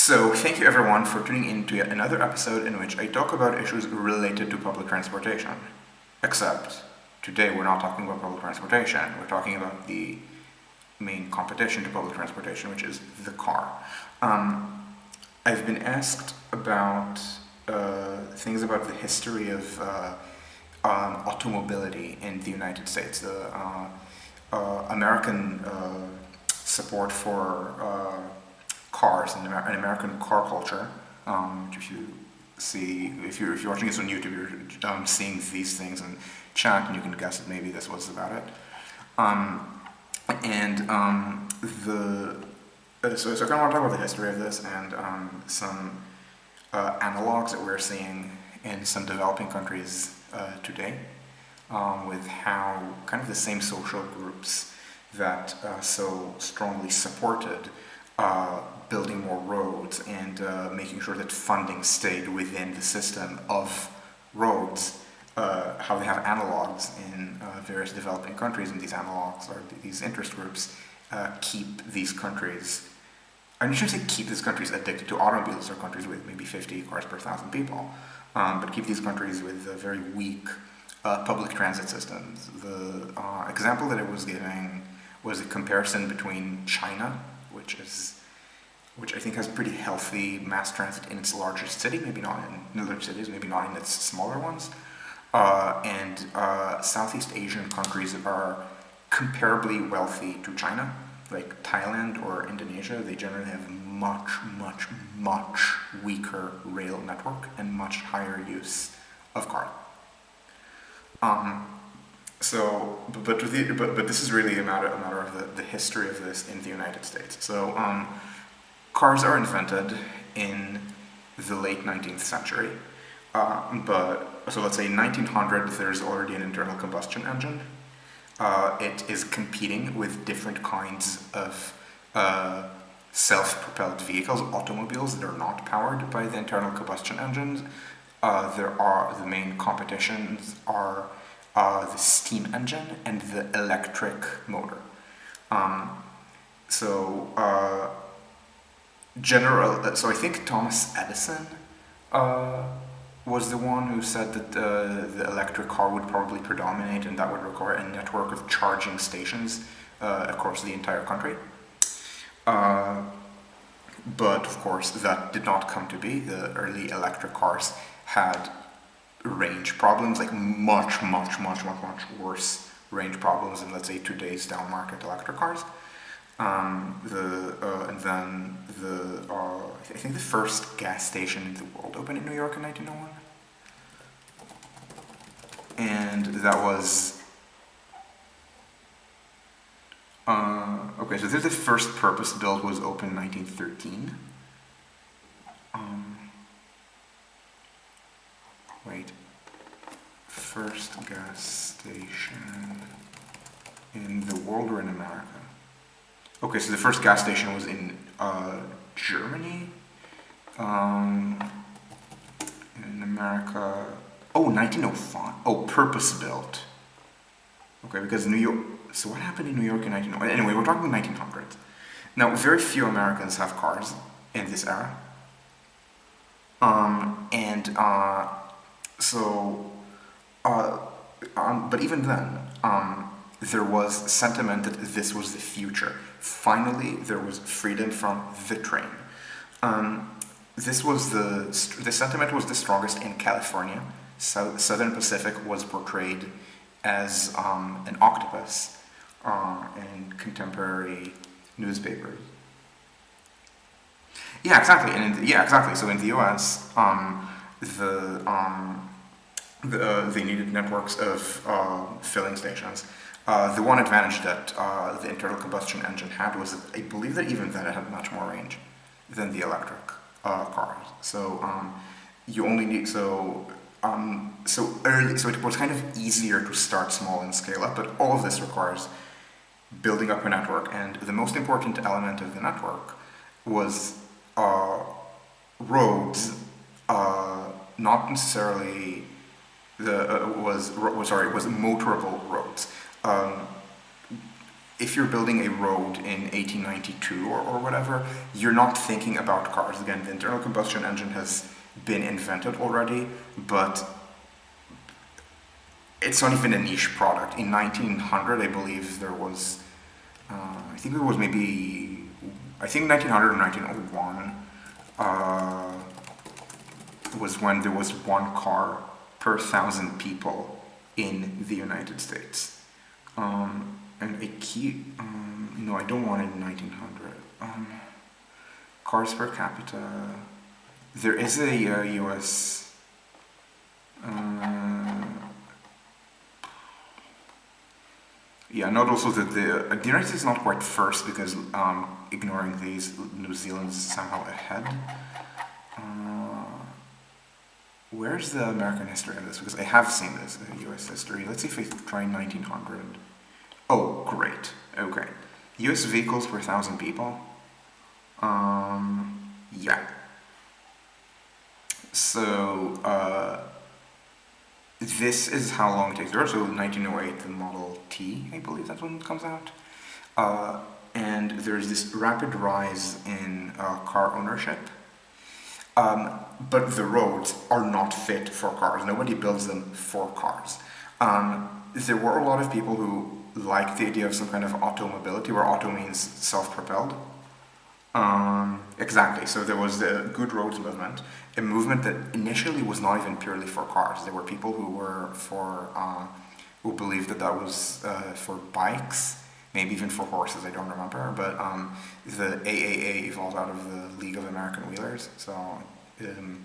So, thank you everyone for tuning in to yet another episode in which I talk about issues related to public transportation. Except, today we're not talking about public transportation, we're talking about the main competition to public transportation, which is the car. I've been asked about things about the history of automobility in the United States, the American support for cars and American car culture. Which if you see, if you're watching this on YouTube, you're seeing these things in chat, and you can guess that maybe this was about it. So I kind of want to talk about the history of this and some analogs that we're seeing in some developing countries today, with how kind of the same social groups that so strongly supported building more roads and making sure that funding stayed within the system of roads, how they have analogs in various developing countries, and these analogs or these interest groups keep these countries, I shouldn't say keep these countries addicted to automobiles, or countries with maybe 50 cars per 1,000 people, but keep these countries with very weak public transit systems. The example that I was giving was a comparison between China, which I think has pretty healthy mass transit in its largest city, maybe not in large cities, maybe not in its smaller ones, and Southeast Asian countries that are comparably wealthy to China, like Thailand or Indonesia. They generally have much weaker rail network and much higher use of cars. But this is really a matter of the history of this in the United States. So cars are invented in the late 19th century, so let's say in 1900 there's already an internal combustion engine. It is competing with different kinds of self-propelled vehicles, automobiles that are not powered by the internal combustion engines. The main competitions are the steam engine and the electric motor. So I think Thomas Edison was the one who said that the electric car would probably predominate, and that would require a network of charging stations across the entire country. But of course, that did not come to be. The early electric cars had range problems, like much worse range problems than, let's say, today's down market electric cars. I think the first gas station in the world opened in New York in 1901, and that was okay. So the first purpose-built was opened in 1913. First gas station in the world or in America? Okay, so the first gas station was in Germany. In America, 1905. Oh, purpose-built. Okay, because New York. So what happened in New York in 1905? Anyway, we're talking 1900s. Now, very few Americans have cars in this era. But even then, there was sentiment that this was the future. Finally, there was freedom from the train. The sentiment was the strongest in California. Southern Pacific was portrayed as an octopus in contemporary newspapers. Yeah, exactly. Exactly. So in the U.S., they needed networks of filling stations. The one advantage that the internal combustion engine had was that I believe that even then it had much more range than the electric cars. So you only need so it was kind of easier to start small and scale up. But all of this requires building up a network, and the most important element of the network was roads, not necessarily was motorable roads. if you're building a road in 1892 or whatever, you're not thinking about cars. Again, the internal combustion engine has been invented already, but it's not even a niche product. In 1900, I believe there was, I think it was maybe, I think 1900 or 1901 was when there was one car per 1,000 people in the United States. And a key, no, I don't want it in 1900. Cars per capita. There is a US. Yeah, note also that the United States is not quite first because ignoring these, New Zealand is somehow ahead. Where's the American history of this? Because I have seen this in US history. Let's see if I try 1900. Oh, great. Okay. US vehicles per 1,000 people. Yeah. So, this is how long it takes. So 1908, the Model T, I believe that's when it comes out. And there's this rapid rise in car ownership. But the roads are not fit for cars. Nobody builds them for cars. There were a lot of people who liked the idea of some kind of automobility, where auto means self-propelled. Exactly. So there was the Good Roads movement, a movement that initially was not even purely for cars. There were people who were who believed that that was for bikes, maybe even for horses. I don't remember. But the AAA evolved out of the League of American Wheelers. So in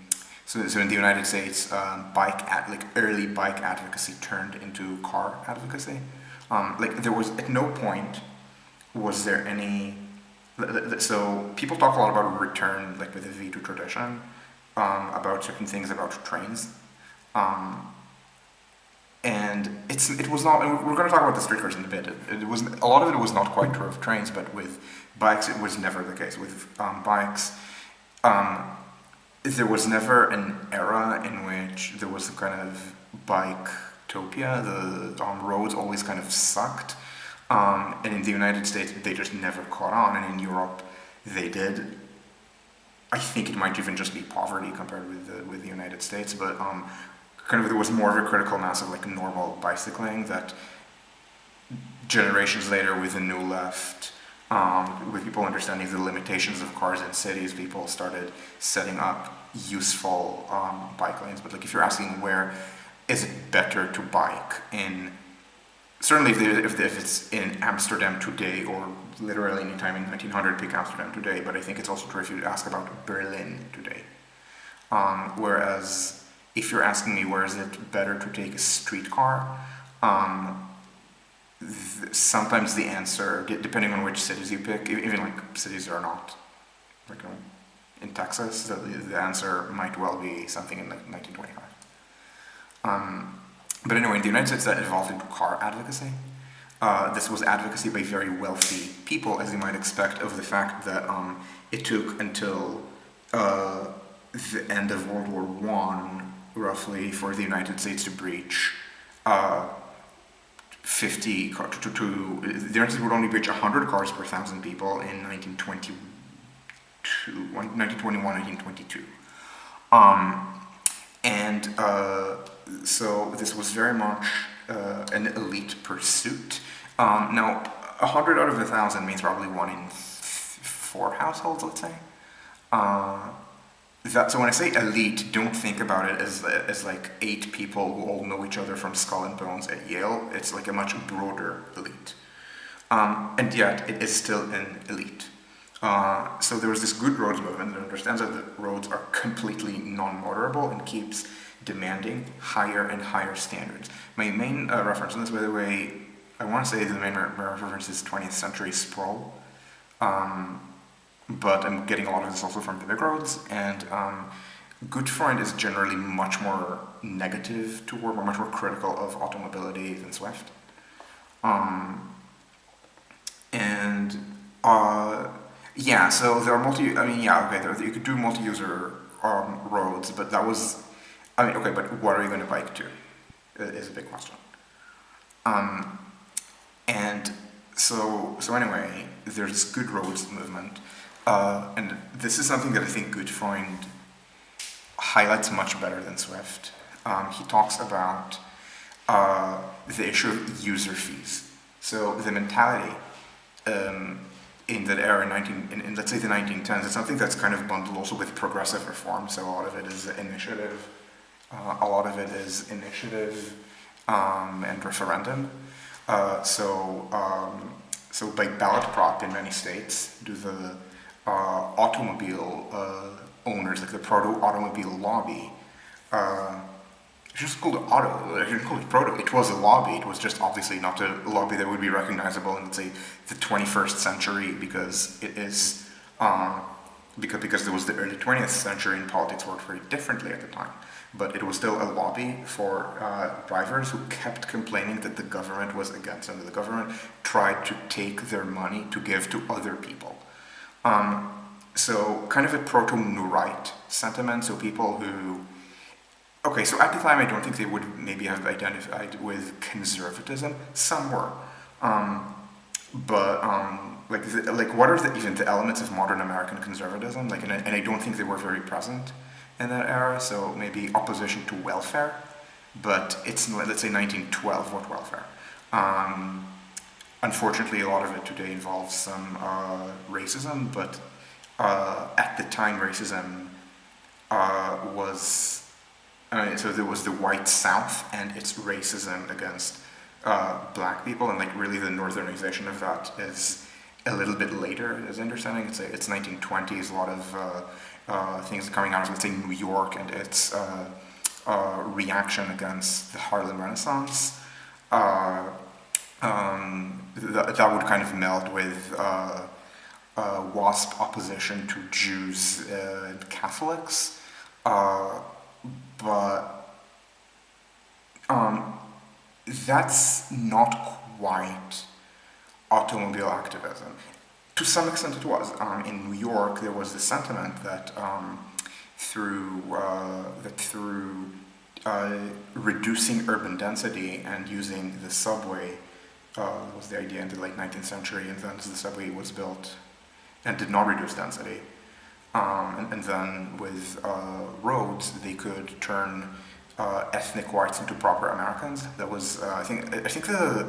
the United States, early bike advocacy turned into car advocacy. There was at no point was there any. So people talk a lot about return, like with the V2 tradition, about certain things about trains, and it was not. And we're going to talk about the streetcars in a bit. It was a lot of it was not quite true of trains, but with bikes it was never the case. With bikes, there was never an era in which there was some kind of bike-topia. The roads always kind of sucked. And in the United States, they just never caught on, and in Europe, they did. I think it might even just be poverty compared with the United States, but there was more of a critical mass of like normal bicycling that generations later, with the New Left, with people understanding the limitations of cars in cities, people started setting up useful bike lanes. But like, if you're asking where is it better to bike in. Certainly, if it's in Amsterdam today, or literally any time in 1900, pick Amsterdam today. But I think it's also true if you ask about Berlin today. Whereas, if you're asking me where is it better to take a streetcar, sometimes the answer, depending on which cities you pick, even like cities that are not, like in Texas, the answer might well be something in like 1925. But anyway, in the United States, that evolved into car advocacy. This was advocacy by very wealthy people, as you might expect, of the fact that it took until the end of World War I, roughly, for the United States to breach 50 the United States would only breach 100 cars per 1,000 people in 1921, 1922. So this was very much an elite pursuit. Now, 100 out of 1,000 means probably 1 in 4 households, let's say. So when I say elite, don't think about it as like 8 people who all know each other from Skull and Bones at Yale. It's like a much broader elite. And yet, it is still an elite. So there was this Good Roads movement that understands that the roads are completely non-motorable and keeps demanding higher and higher standards. My main reference on this, by the way, I want to say the main reference is 20th century sprawl, but I'm getting a lot of this also from the big roads, and Gutfreund is generally much more negative toward, or much more critical of automobility than Swift. Yeah, so there are you could do multi-user roads, but that was, but what are you going to bike to? Is a big question. And so anyway, there's this Good Roads movement, and this is something that I think Goodfriend highlights much better than Swift. He talks about the issue of user fees. So the mentality in that era, in let's say the 1910s, it's something that's kind of bundled also with progressive reform. So a lot of it is initiative, and referendum. So by ballot prop in many states, do the automobile owners, like the proto-automobile lobby, it's just called auto. I didn't call it proto. It was a lobby. It was just obviously not a lobby that would be recognizable in, let's say, the 21st century, because it is because there was the early 20th century and politics worked very differently at the time. But it was still a lobby for drivers who kept complaining that the government was against them. That the government tried to take their money to give to other people. So kind of a proto-new right sentiment. So people who okay, so at the time, I don't think they would maybe have identified with conservatism. Some were, but what are even the elements of modern American conservatism? Like, and I don't think they were very present in that era. So maybe opposition to welfare, but it's, let's say 1912. What welfare? Unfortunately, a lot of it today involves some racism, but at the time, racism was. So there was the white South and its racism against black people, and like really the northernization of that is a little bit later, as understanding. It's 1920s, a lot of things coming out of, let's say, New York and its reaction against the Harlem Renaissance. That would kind of meld with WASP opposition to Jews and Catholics. But that's not quite automobile activism. To some extent, it was. In New York, there was the sentiment that through reducing urban density and using the subway was the idea in the late 19th century, and then the subway was built and did not reduce density. And then with roads, they could turn ethnic whites into proper Americans. That was, I think the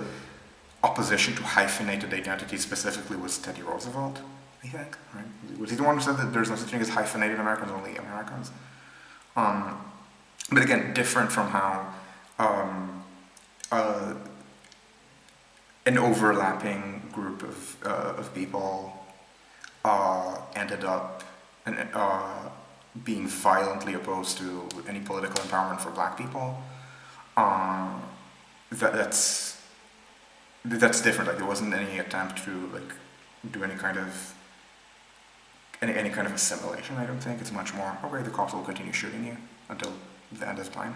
opposition to hyphenated identity specifically was Teddy Roosevelt, I think, right? Was he the one who said that there's no such thing as hyphenated Americans, only Americans? But again, different from how an overlapping group of people ended up being violently opposed to any political empowerment for black people. That's different. Like, there wasn't any attempt to do any kind of assimilation. I don't think. It's much more, okay, the cops will continue shooting you until the end of time.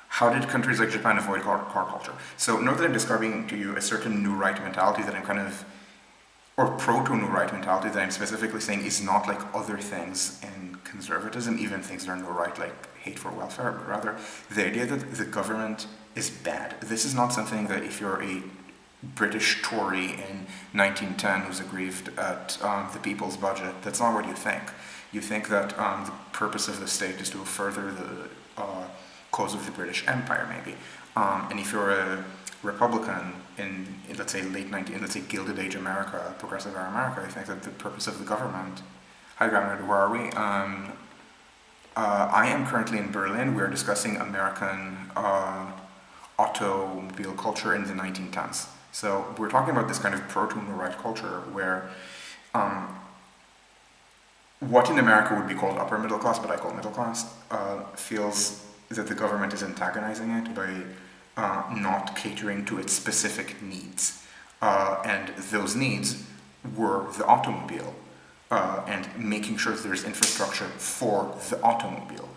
How did countries like Japan avoid car culture? So note that I'm describing to you a certain new right mentality that I'm kind of, or proto-new right mentality that I'm specifically saying is not like other things in conservatism, even things that are new right, like hate for welfare, but rather the idea that the government is bad. This is not something that if you're a British Tory in 1910 who's aggrieved at the people's budget, that's not what you think. You think that the purpose of the state is to further the cause of the British Empire, maybe. And if you're a Republican in let's say let's say Gilded Age America, Progressive Era America, I think that the purpose of the government. Hi, Governor, where are we? I am currently in Berlin. We are discussing American automobile culture in the 1910s. So we're talking about this kind of proto-new right culture where what in America would be called upper middle class, but I call middle class, feels that the government is antagonizing it by not catering to its specific needs. And those needs were the automobile and making sure that there's infrastructure for the automobile.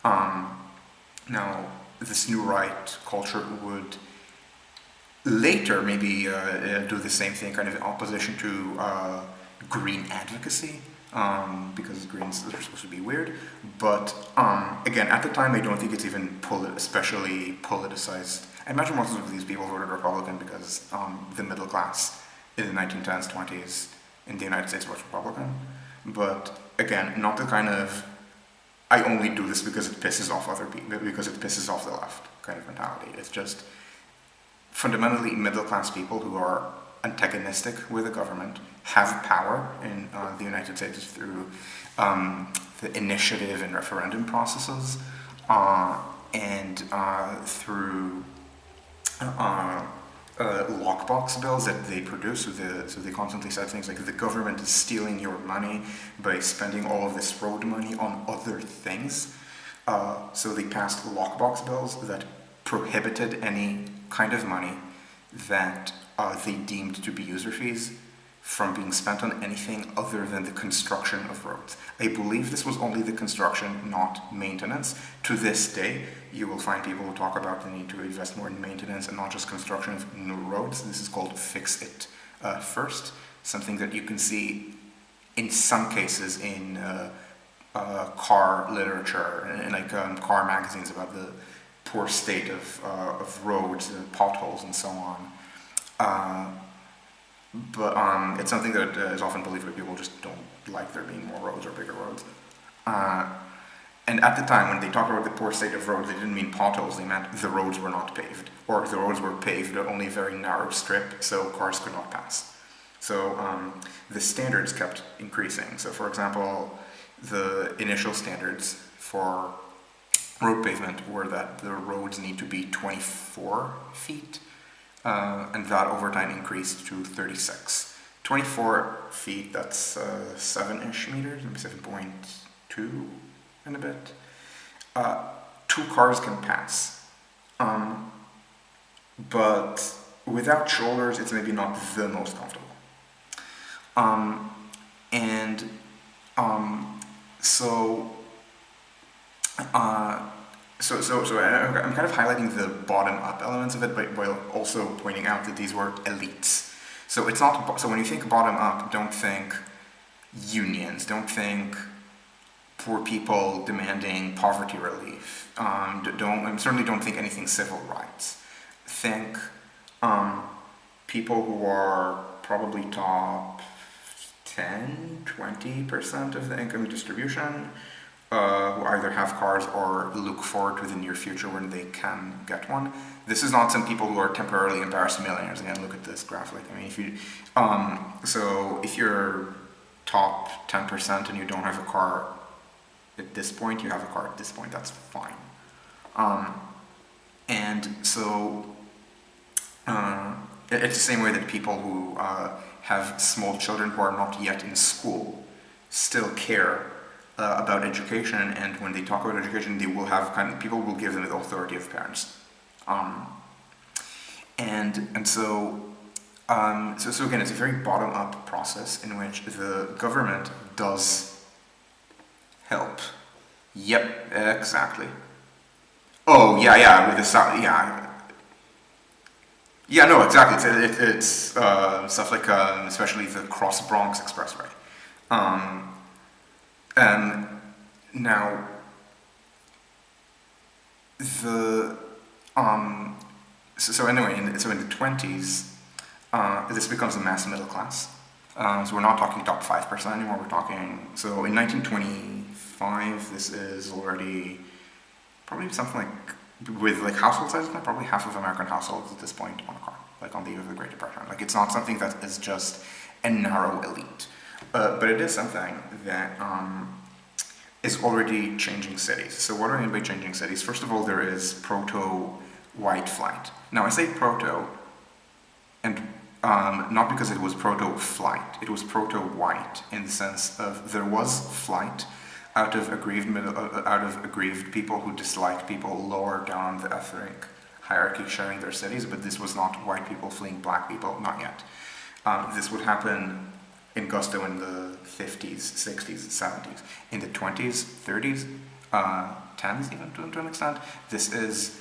Now, this new right culture would later maybe do the same thing, kind of in opposition to green advocacy, because Greens are supposed to be weird. But again, at the time, I don't think it's even especially politicized I imagine most of these people voted Republican because the middle class in the 1910s, 20s in the United States was Republican. But again, not the kind of I only do this because it pisses off other people, because it pisses off the left kind of mentality. It's just fundamentally middle class people who are antagonistic with the government have power in the United States through the initiative and referendum processes and through lockbox bills that they produce. So they constantly said things like the government is stealing your money by spending all of this road money on other things. So they passed lockbox bills that prohibited any kind of money that they deemed to be user fees from being spent on anything other than the construction of roads. I believe this was only the construction, not maintenance. To this day, you will find people who talk about the need to invest more in maintenance and not just construction of new roads. This is called fix it first, something that you can see in some cases in car literature and like car magazines about the poor state of roads, potholes, and so on. But it's something that is often believed by people who just don't like there being more roads or bigger roads. And at the time, when they talked about the poor state of roads, they didn't mean potholes, they meant the roads were not paved. Or the roads were paved at only a very narrow strip, so cars could not pass. So the standards kept increasing. So for example, the initial standards for road pavement were that the roads need to be 24 feet, and that over time increased to 36. 24 feet, that's 7-ish meters, maybe 7.2 and a bit. 2 cars can pass. But without shoulders, it's maybe not the most comfortable. So I'm kind of highlighting the bottom-up elements of it, but while also pointing out that these were elites. So it's not. So when you think bottom-up, don't think unions. Don't think poor people demanding poverty relief. Certainly don't think anything civil rights. Think people who are probably top 10, 20% of the income distribution, who either have cars or look forward to the near future when they can get one. This is not some people who are temporarily embarrassed millionaires. Again, look at this graphic. I mean, if you, so if you're top 10% and you don't have a car at this point, you have a car at this point, that's fine. And so it's the same way that people who have small children who are not yet in school still care about education, and when they talk about education, they will have people will give them the authority of parents, so again, it's a very bottom-up process in which the government does help. Yep, exactly. Oh yeah, with the yeah, no, exactly. It's stuff like especially the Cross Bronx Expressway. Now, the so anyway, in the 20s, this becomes a mass middle class. So we're not talking top 5% anymore. We're talking so in 1925, this is already probably something like with like household sizes, probably half of American households at this point on a car, like on the eve of the Great Depression. Like it's not something that is just a narrow elite, but it is something that is already changing cities. So what do I mean by changing cities? First of all, there is proto-white flight. Now I say proto, and not because it was proto-flight, it was proto-white in the sense of there was flight out of aggrieved people who disliked people lower down the ethnic hierarchy sharing their cities, but this was not white people fleeing black people, not yet. This would happen in gusto in the 50s, 60s, 70s. In the 20s, 30s, 10s even to an extent, this is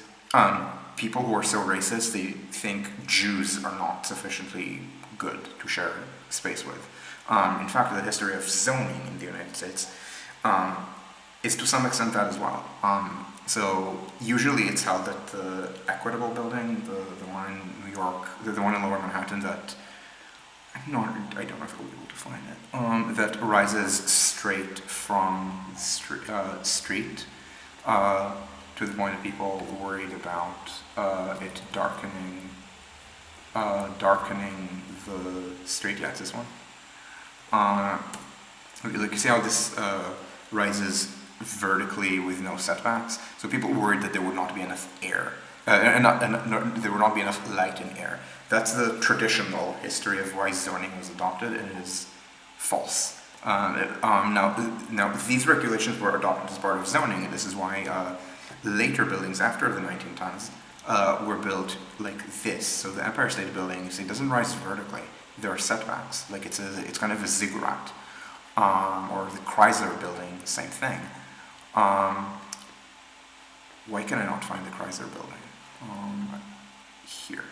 people who are so racist they think Jews are not sufficiently good to share space with. In fact, the history of zoning in the United States is to some extent that as well. So usually it's held that the Equitable Building, the one in New York, the one in Lower Manhattan that, I don't know if I'll be able to find it, that rises straight from the street to the point of people worried about it darkening the street. Yeah, it's this one. Like you see how this rises vertically with no setbacks. So people worried that there would not be enough air, and there would not be enough light in air. That's the traditional history of why zoning was adopted, and it is false. Now these regulations were adopted as part of zoning, and this is why later buildings after the 1910s were built like this. So the Empire State Building, you see, doesn't rise vertically. There are setbacks. Like it's kind of a ziggurat. Or the Chrysler Building, same thing. Why can I not find the Chrysler Building? Here.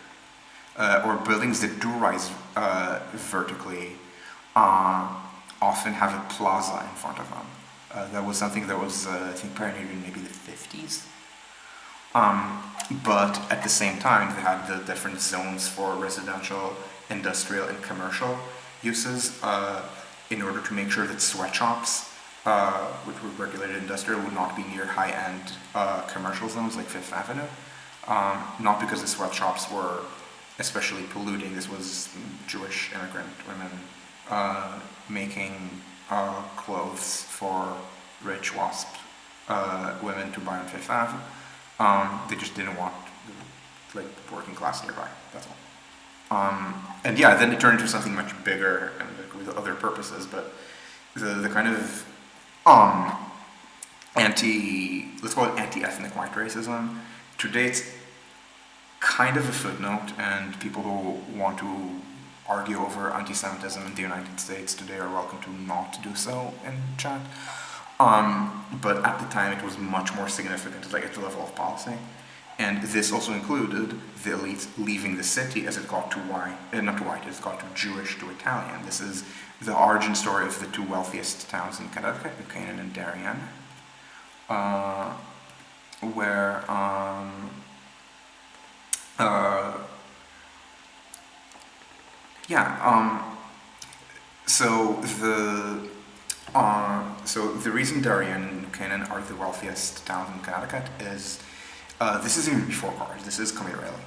Or buildings that do rise vertically often have a plaza in front of them. That was something that was, I think, pioneered in maybe the 50s. But at the same time, they had the different zones for residential, industrial, and commercial uses in order to make sure that sweatshops, which were regulated industrial, would not be near high-end commercial zones like Fifth Avenue. Not because the sweatshops were especially polluting. This was Jewish immigrant women making clothes for rich WASP women to buy on Fifth Ave. They just didn't want like working class nearby. That's all. And yeah, then it turned into something much bigger and with other purposes. But the kind of let's call it anti-ethnic white racism. Today it's kind of a footnote, and people who want to argue over anti-Semitism in the United States today are welcome to not do so in chat. But at the time it was much more significant, like at the level of policy. And this also included the elites leaving the city as it got too white, not too white, as it got too Jewish, too Italian. This is the origin story of the two wealthiest towns in Connecticut, New Canaan and Darien, where so the reason Darien and New Canaan are the wealthiest towns in Connecticut is this is even before cars. This is commuter rail.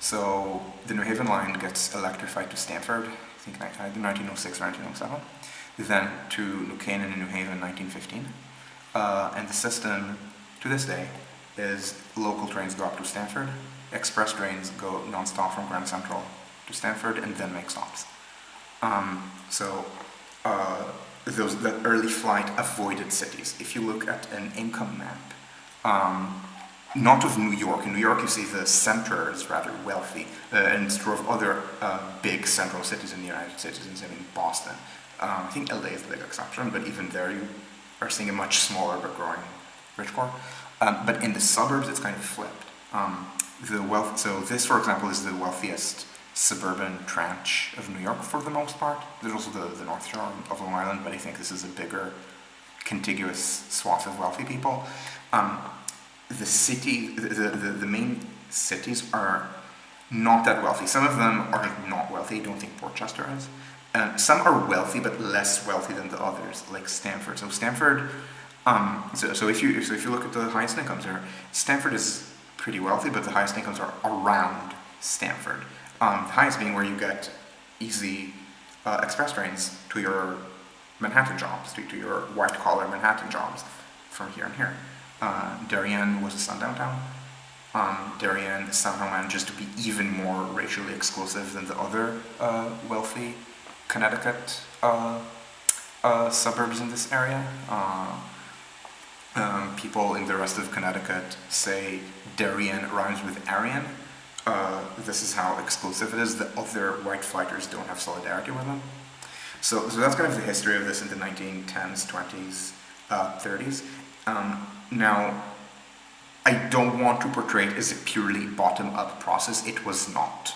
So the New Haven line gets electrified to Stamford, I think 1906 or 1907, then to New Canaan and New Haven in 1915, and the system to this day is local trains go up to Stamford, express trains go non-stop from Grand Central to Stamford and then make stops. That early flight avoided cities. If you look at an income map, not of New York. In New York you see the center is rather wealthy, and it's true of other big central cities in the United States, in Boston. I think LA is the big exception, but even there you are seeing a much smaller but growing rich core. But in the suburbs it's kind of flipped. So this, for example, is the wealthiest suburban tranche of New York for the most part. There's also the North Shore of Long Island, but I think this is a bigger contiguous swath of wealthy people. The main cities are not that wealthy. Some of them are not wealthy. I don't think Portchester is. Some are wealthy, but less wealthy than the others, like Stamford. So Stamford, so if you look at the highest incomes there, Stamford is pretty wealthy, but the highest incomes are around Stamford. The highest being where you get easy express trains to your Manhattan jobs, to your white-collar Manhattan jobs from here and here. Darien was a sundown town. Darien somehow manages to be even more racially exclusive than the other wealthy Connecticut suburbs in this area. People in the rest of Connecticut say Darien rhymes with Aryan. This is how exclusive it is. The other white fighters don't have solidarity with them. So that's kind of the history of this in the 1910s, 20s, 30s. Now, I don't want to portray it as a purely bottom-up process. It was not.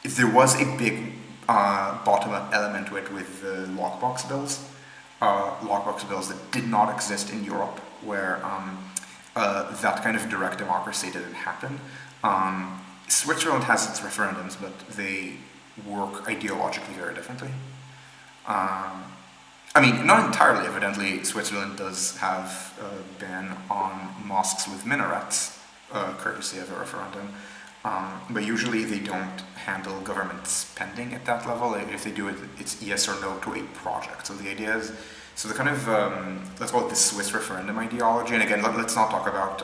There was a big bottom-up element to it with the lockbox bills, lockbox bills that did not exist in Europe, where that kind of direct democracy didn't happen. Switzerland has its referendums, but they work ideologically very differently. I mean, not entirely, evidently. Switzerland does have a ban on mosques with minarets, courtesy of a referendum. But usually they don't handle government spending at that level. If they do it, it's yes or no to a project. So the idea is, so the kind of, let's call it the Swiss referendum ideology. And again, let's not talk about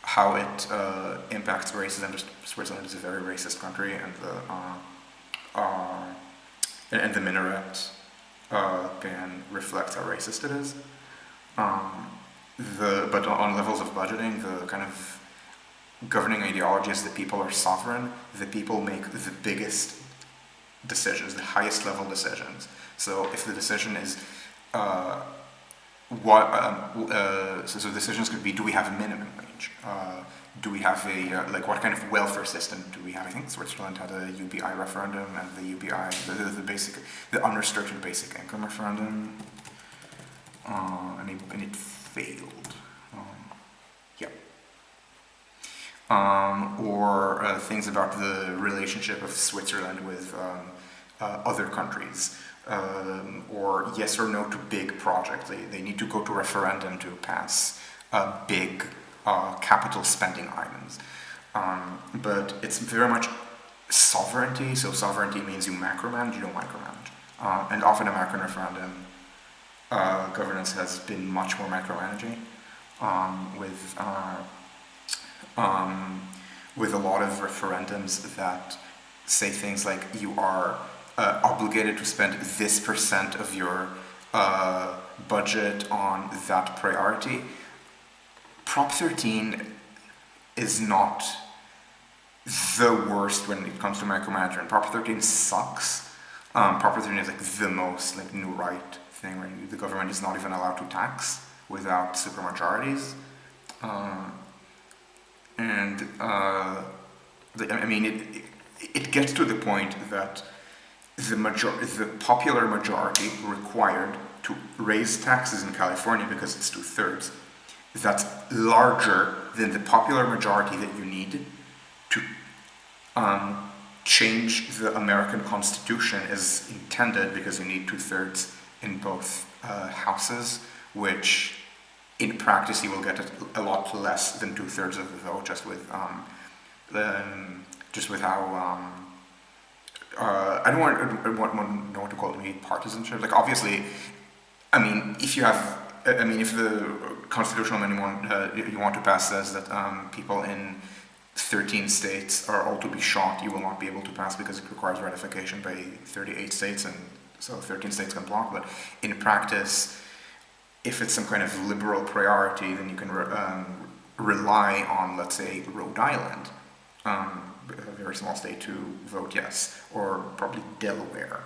how it impacts racism. Just Switzerland is a very racist country, and the minaret ban reflects how racist it is. But on levels of budgeting, the kind of governing ideology is that people are sovereign. The people make the biggest decisions, the highest level decisions. So if the decision is so decisions could be: do we have a minimum wage? Do we have a like what kind of welfare system do we have? I think Switzerland had a UBI referendum, and the UBI, the unrestricted basic income referendum, and it failed. Yeah. Or things about the relationship of Switzerland with other countries. Or yes or no to big projects. They need to go to referendum to pass big capital spending items. But it's very much sovereignty, so sovereignty means you macromanage, you don't micromanage. And often American referendum governance has been much more micromanaging, with a lot of referendums that say things like you are obligated to spend this % of your budget on that priority. Prop 13 is not the worst when it comes to micromanagement. Prop 13 sucks. Prop 13 is like the most like new right thing where the government is not even allowed to tax without supermajorities. I mean, it gets to the point that the popular majority required to raise taxes in California, because it's 2/3, that's larger than the popular majority that you need to change the American Constitution as intended, because you need 2/3 in both houses, which in practice you will get a lot less than 2/3 of the vote, just with how I don't know what to call it, maybe partisanship. Like obviously, I mean, if the constitutional minimum you want to pass says that people in 13 states are all to be shot, you will not be able to pass because it requires ratification by 38 states, and so 13 states can block. But in practice, if it's some kind of liberal priority, then you can rely on, let's say, Rhode Island, a very small state, to vote yes, or probably Delaware,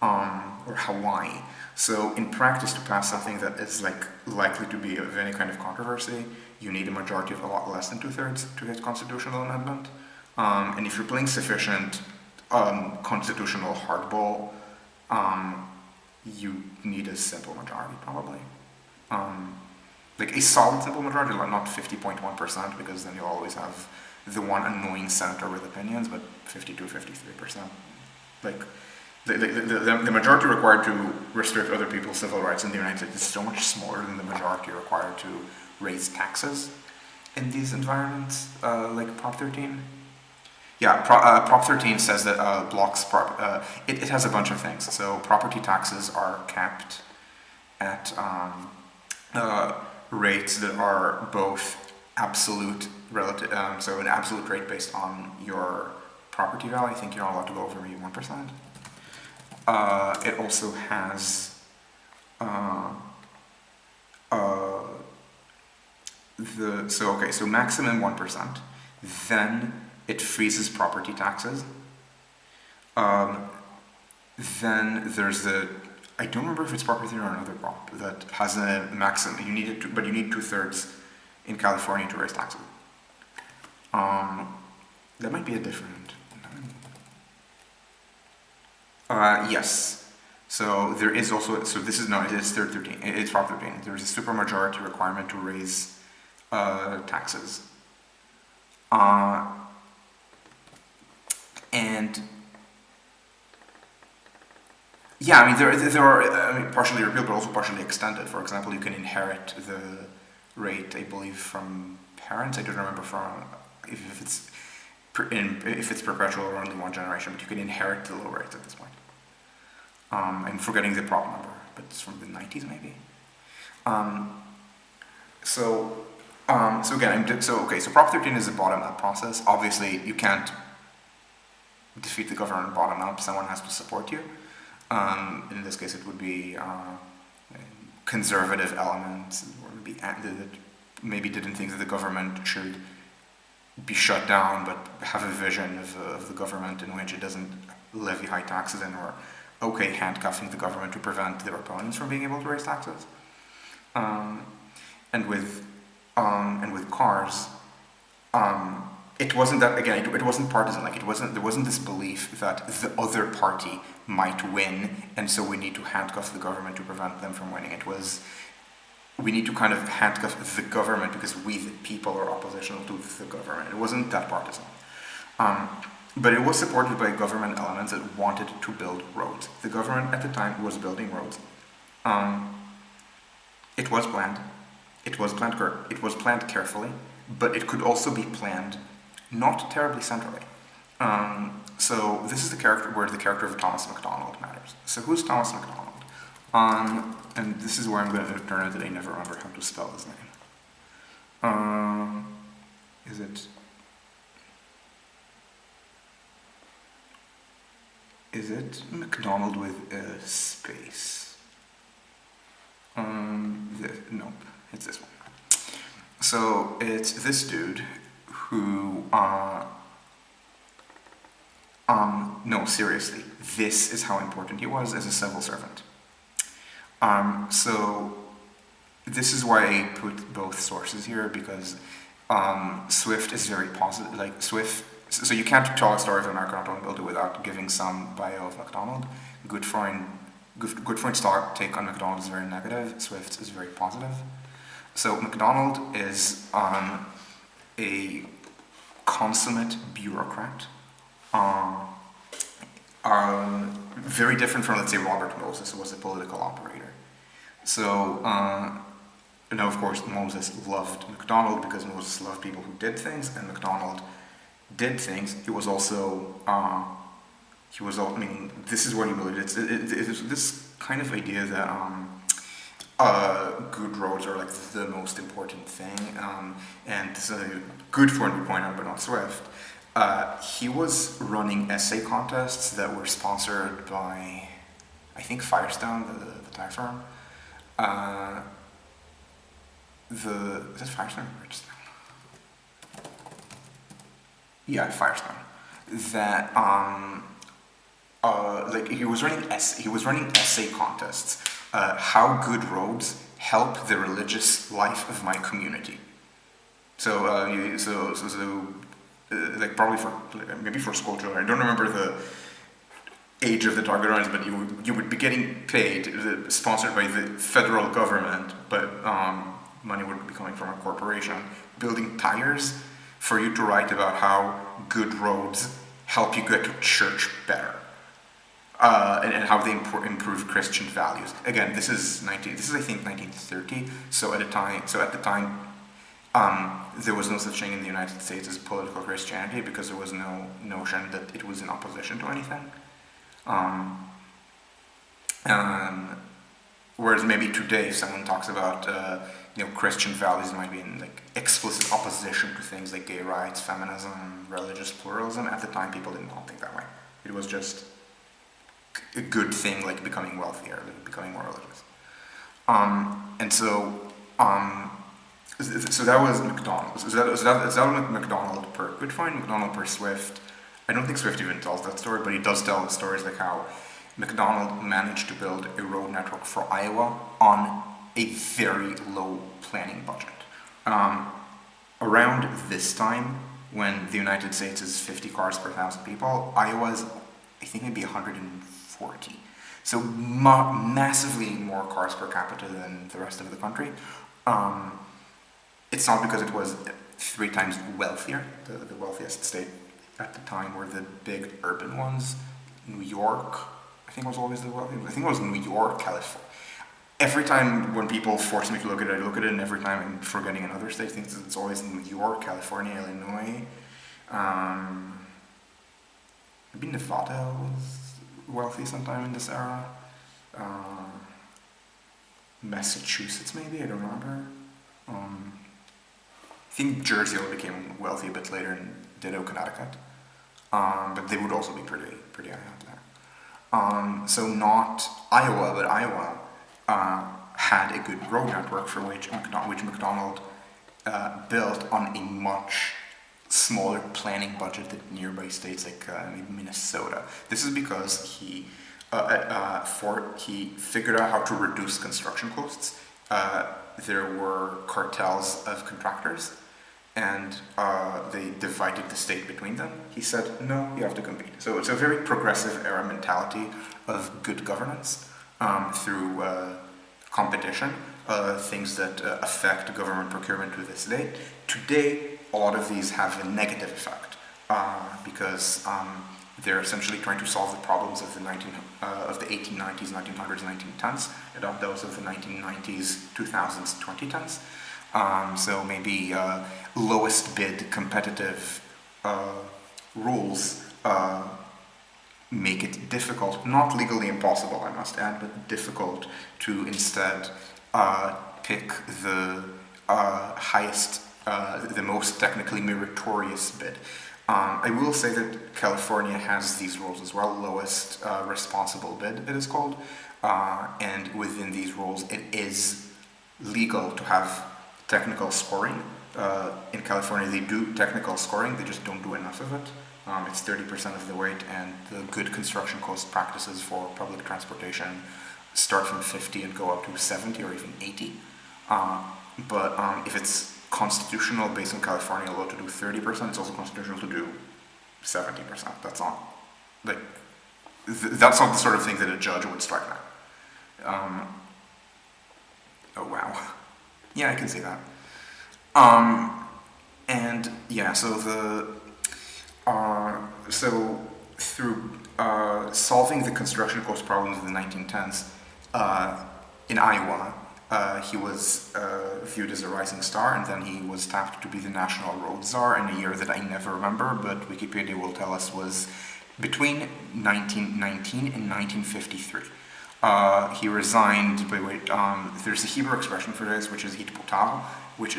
or Hawaii. So in practice, to pass something that is likely to be of any kind of controversy, you need a majority of a lot less than 2/3 to get constitutional amendment. And if you're playing sufficient constitutional hardball, you need a simple majority, probably. Like a solid simple majority, not 50.1%, because then you'll always have the one annoying senator with opinions, but 52, 53%. Like, the majority required to restrict other people's civil rights in the United States is so much smaller than the majority required to raise taxes in these environments, like Prop 13. Yeah, Prop 13 says that blocks it has a bunch of things. So property taxes are capped at rates that are both absolute relative, so an absolute rate based on your property value. I think you're not allowed to go over maybe 1%. It also has so maximum 1%. Then it freezes property taxes. Then there's I don't remember if it's Prop 13 or another prop that has a maximum. But you need 2/3 in California to raise taxes. That might be a different. Yes. So there is also, so this is no, it's third 13, it's Prop 13. There's a supermajority requirement to raise taxes. And yeah, I mean, there are, I mean, partially repealed, but also partially extended. For example, you can inherit the rate, I believe, from parents. I don't remember from if it's perpetual or only one generation, but you can inherit the low rate at this point. I'm forgetting the prop number, but it's from the 90s maybe. So again, so Prop 13 is a bottom-up process. Obviously, you can't defeat the government bottom-up. Someone has to support you. In this case, it would be conservative elements, or maybe didn't think that the government should be shut down, but have a vision of the government in which it doesn't levy high taxes and or handcuffing the government to prevent their opponents from being able to raise taxes. And with cars, it wasn't that, again, it wasn't partisan. Like, there wasn't this belief that the other party might win, and so we need to handcuff the government to prevent them from winning. It was, we need to kind of handcuff the government because we, the people, are oppositional to the government. It wasn't that partisan. But it was supported by government elements that wanted to build roads. The government at the time was building roads. It was planned. It was planned carefully, but it could also be planned not terribly centrally. So this is the character where the character of Thomas MacDonald matters. So who's Thomas MacDonald? And this is where I'm going to turn out that I never remember how to spell his name. Is it MacDonald with a space? Nope, it's this one. So it's this dude who, no, seriously, this is how important he was as a civil servant. So this is why I put both sources here, because Swift is very positive, like Swift, so you can't tell a story of American automobility without giving some bio of MacDonald. Goodfriend's take on MacDonald is very negative, Swift's is very positive. So MacDonald is a consummate bureaucrat, very different from, let's say, Robert Moses, who was a political operator. So, now of course Moses loved MacDonald because Moses loved people who did things, and MacDonald did things. He was also, I mean, this is what he believed. It's this kind of idea that good roads are like the most important thing, and this is good for him to point out, but not Swift. He was running essay contests that were sponsored by, I think, Firestone, the tire firm. Is it Firestone or Bridgestone? Yeah, Firestone. That like he was running essay contests. How good roads help the religious life of my community. So like probably maybe for school children. I don't remember the age of the target audience, but you would be getting paid, sponsored by the federal government, but money would be coming from a corporation, building tires for you to write about how good roads help you get to church better, and how they improve Christian values. Again, this is I think 1930. So at the time, there was no such thing in the United States as political Christianity, because there was no notion that it was in opposition to anything. Whereas maybe today, if someone talks about Christian values, might be in like explicit opposition to things like gay rights, feminism, religious pluralism. At the time, people did not think that way. It was just a good thing, like becoming wealthier, like becoming more religious. So that was MacDonald. So that was MacDonald per Goodfriend, MacDonald per Swift. I don't think Swift even tells that story, but he does tell the stories like how MacDonald managed to build a road network for Iowa on a very low planning budget. Around this time, when the United States is 50 cars per 1,000 people, Iowa's, I think, maybe 140. So massively more cars per capita than the rest of the country. It's not because it was 3 times wealthier. The wealthiest state at the time were the big urban ones. New York, I think, was always the wealthiest. I think it was New York, California. Every time when people force me to look at it, I look at it, and every time I'm forgetting another state, I think it's always New York, California, Illinois. Maybe Nevada was wealthy sometime in this era. Massachusetts, maybe, I don't remember. I think Jersey only became wealthy a bit later, and ditto Connecticut. But they would also be pretty high up there. So not Iowa, but Iowa had a good road network for which McDonald built on a much smaller planning budget than nearby states like maybe Minnesota. This is because he figured out how to reduce construction costs. There were cartels of contractors, and they divided the state between them. He said, no, you have to compete. So it's a very progressive era mentality of good governance through competition, things that affect government procurement to this day. Today, a lot of these have a negative effect because they're essentially trying to solve the problems of the 1890s, 1900s, 1910s, and those of the 1990s, 2000s, 2010s. So maybe lowest bid competitive rules make it difficult, not legally impossible, I must add, but difficult to instead pick the highest, the most technically meritorious bid. I will say that California has these rules as well. Lowest responsible bid, it is called. And within these rules, it is legal to have technical scoring. In California, they do technical scoring, they just don't do enough of it. It's 30% of the weight, and the good construction cost practices for public transportation start from 50 and go up to 70 or even 80. But if it's constitutional based on California law to do 30%, it's also constitutional to do 70%. That's not like that's not the sort of thing that a judge would strike down. Oh wow, yeah, I can see that. And yeah, so through solving the construction cost problems of the 1910s in Iowa. He was viewed as a rising star, and then he was tapped to be the National Road Czar in a year that I never remember, but Wikipedia will tell us was between 1919 and 1953. He resigned, there's a Hebrew expression for this, which is hitputar, which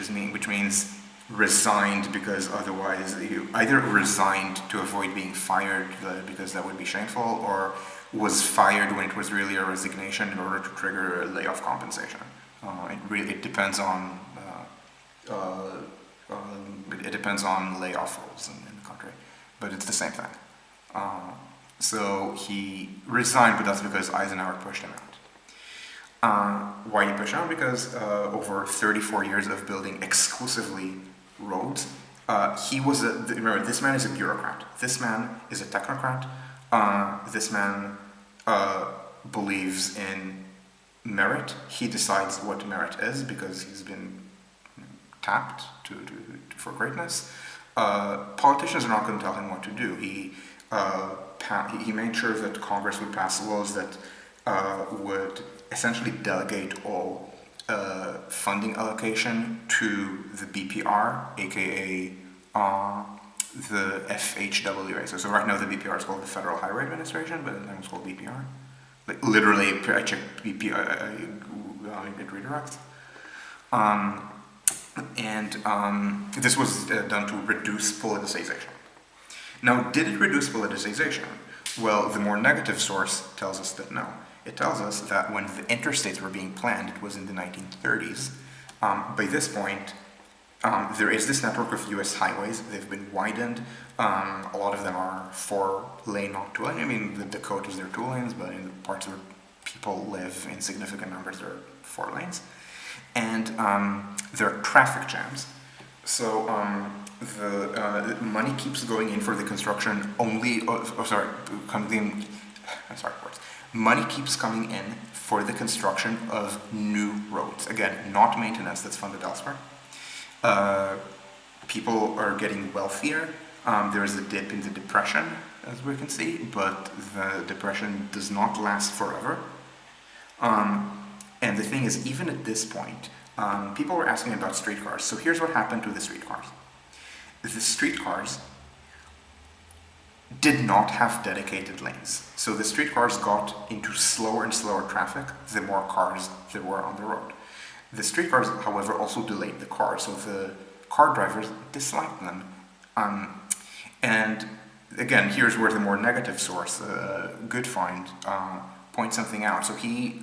means resigned because otherwise, he either resigned to avoid being fired because that would be shameful, or was fired when it was really a resignation in order to trigger a layoff compensation. It depends on it depends on layoff rules in the country, but it's the same thing. So he resigned, but that's because Eisenhower pushed him out. Why he pushed him out? Because over 34 years of building exclusively roads, he was remember, this man is a bureaucrat. This man is a technocrat. This man believes in merit. He decides what merit is because he's been tapped for greatness. Politicians are not going to tell him what to do. He made sure that Congress would pass laws that would essentially delegate all funding allocation to the BPR, aka the FHWA. So right now the BPR is called the Federal Highway Administration, but at the time it's called BPR. Like literally, I checked BPR, it redirects. This was done to reduce politicization. Now, did it reduce politicization? Well, the more negative source tells us that no. It tells us that when the interstates were being planned, it was in the 1930s. By this point, there is this network of U.S. highways. They've been widened. A lot of them are 4-lane, not 2-lane. I mean, the Dakotas, they're 2 lanes, but in the parts where people live in significant numbers, they're 4 lanes. And there are traffic jams. So the money keeps going in for the construction only. money keeps coming in for the construction of new roads. Again, not maintenance that's funded elsewhere. People are getting wealthier. There is a dip in the depression, as we can see, but the depression does not last forever. And the thing is, even at this point, people were asking about streetcars. So here's what happened to the streetcars. The streetcars did not have dedicated lanes. So the streetcars got into slower and slower traffic the more cars there were on the road. The streetcars, however, also delayed the cars, so the car drivers disliked them. And again, here's where the more negative source, Goodfind, points something out. So he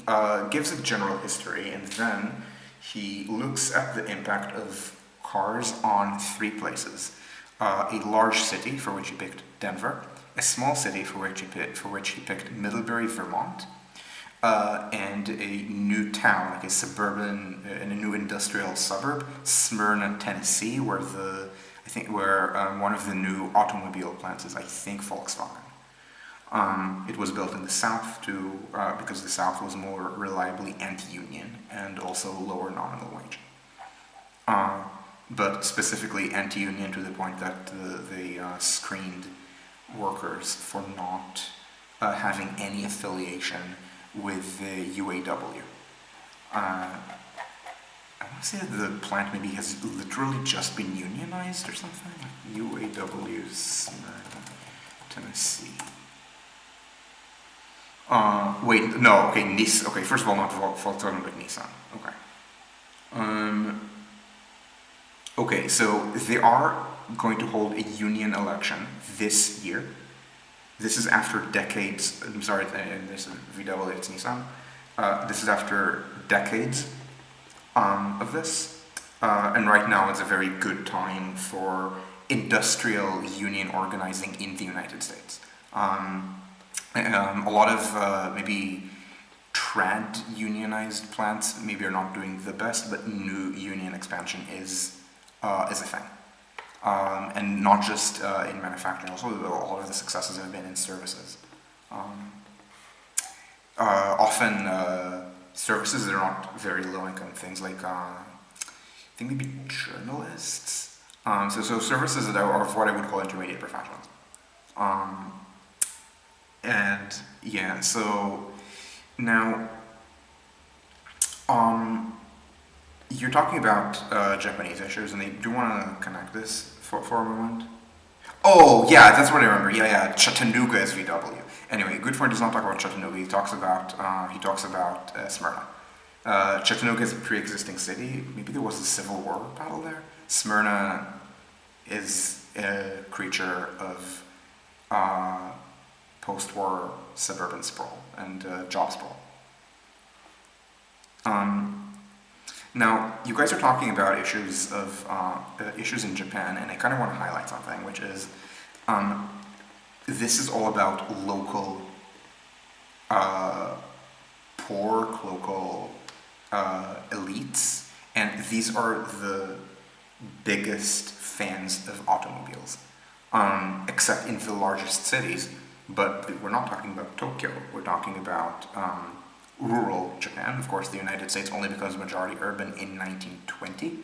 gives a general history, and then he looks at the impact of cars on three places. A large city, for which he picked Denver, a small city, for which he picked Middlebury, Vermont, and a new town, like a suburban, and a new industrial suburb, Smyrna, Tennessee, where one of the new automobile plants is, I think, Volkswagen. It was built in the South because the South was more reliably anti-union and also lower nominal wage. But specifically anti-union to the point that they screened workers for not having any affiliation with the UAW. I want to say that the plant maybe has literally just been unionized or something. Like UAW, Tennessee. Wait, no, okay, Nissan. Okay, first of all, not Volkswagen, but Nissan. Okay. Okay, so they are going to hold a union election this year. This is after decades. I'm sorry, this is VW, it's Nissan. This is after decades of this, and right now it's a very good time for industrial union organizing in the United States. A lot of maybe trad unionized plants maybe are not doing the best, but new union expansion is a thing. And not just in manufacturing, also a lot of the successes have been in services. Often services that are not very low income, things like I think maybe journalists. So services that are what I would call intermediate professionals. And yeah, so now you're talking about Japanese issues, and I do want to connect this for a moment. Oh, yeah, that's what I remember. Yeah, Chattanooga is VW. Anyway, Goodford does not talk about Chattanooga. He talks about Smyrna. Chattanooga is a pre-existing city. Maybe there was a Civil War battle there. Smyrna is a creature of post-war suburban sprawl and job sprawl. Now, you guys are talking about issues in Japan, and I kind of want to highlight something, which is this is all about local poor, local elites, and these are the biggest fans of automobiles, except in the largest cities. But we're not talking about Tokyo, we're talking about rural Japan. Of course, the United States only becomes majority urban in 1920.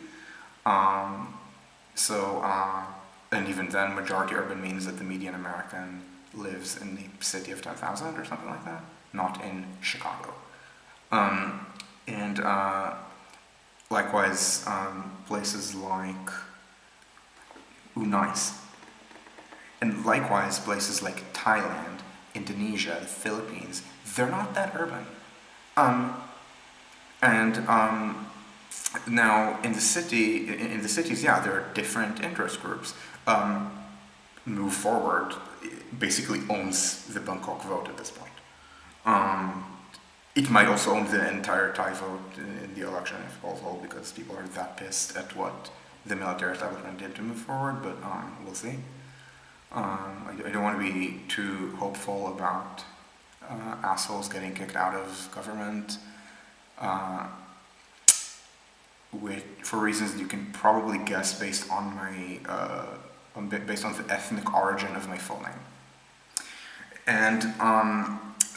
And even then, majority urban means that the median American lives in the city of 10,000 or something like that, not in Chicago. Likewise, places like Nice. And likewise, places like Thailand, Indonesia, the Philippines, they're not that urban. Now in the cities, yeah, there are different interest groups. Move Forward basically owns the Bangkok vote at this point. It might also own the entire Thai vote in the election if possible, because people are that pissed at what the military establishment did to Move Forward, but we'll see. I don't want to be too hopeful about assholes getting kicked out of government, for reasons you can probably guess based on based on the ethnic origin of my full name. And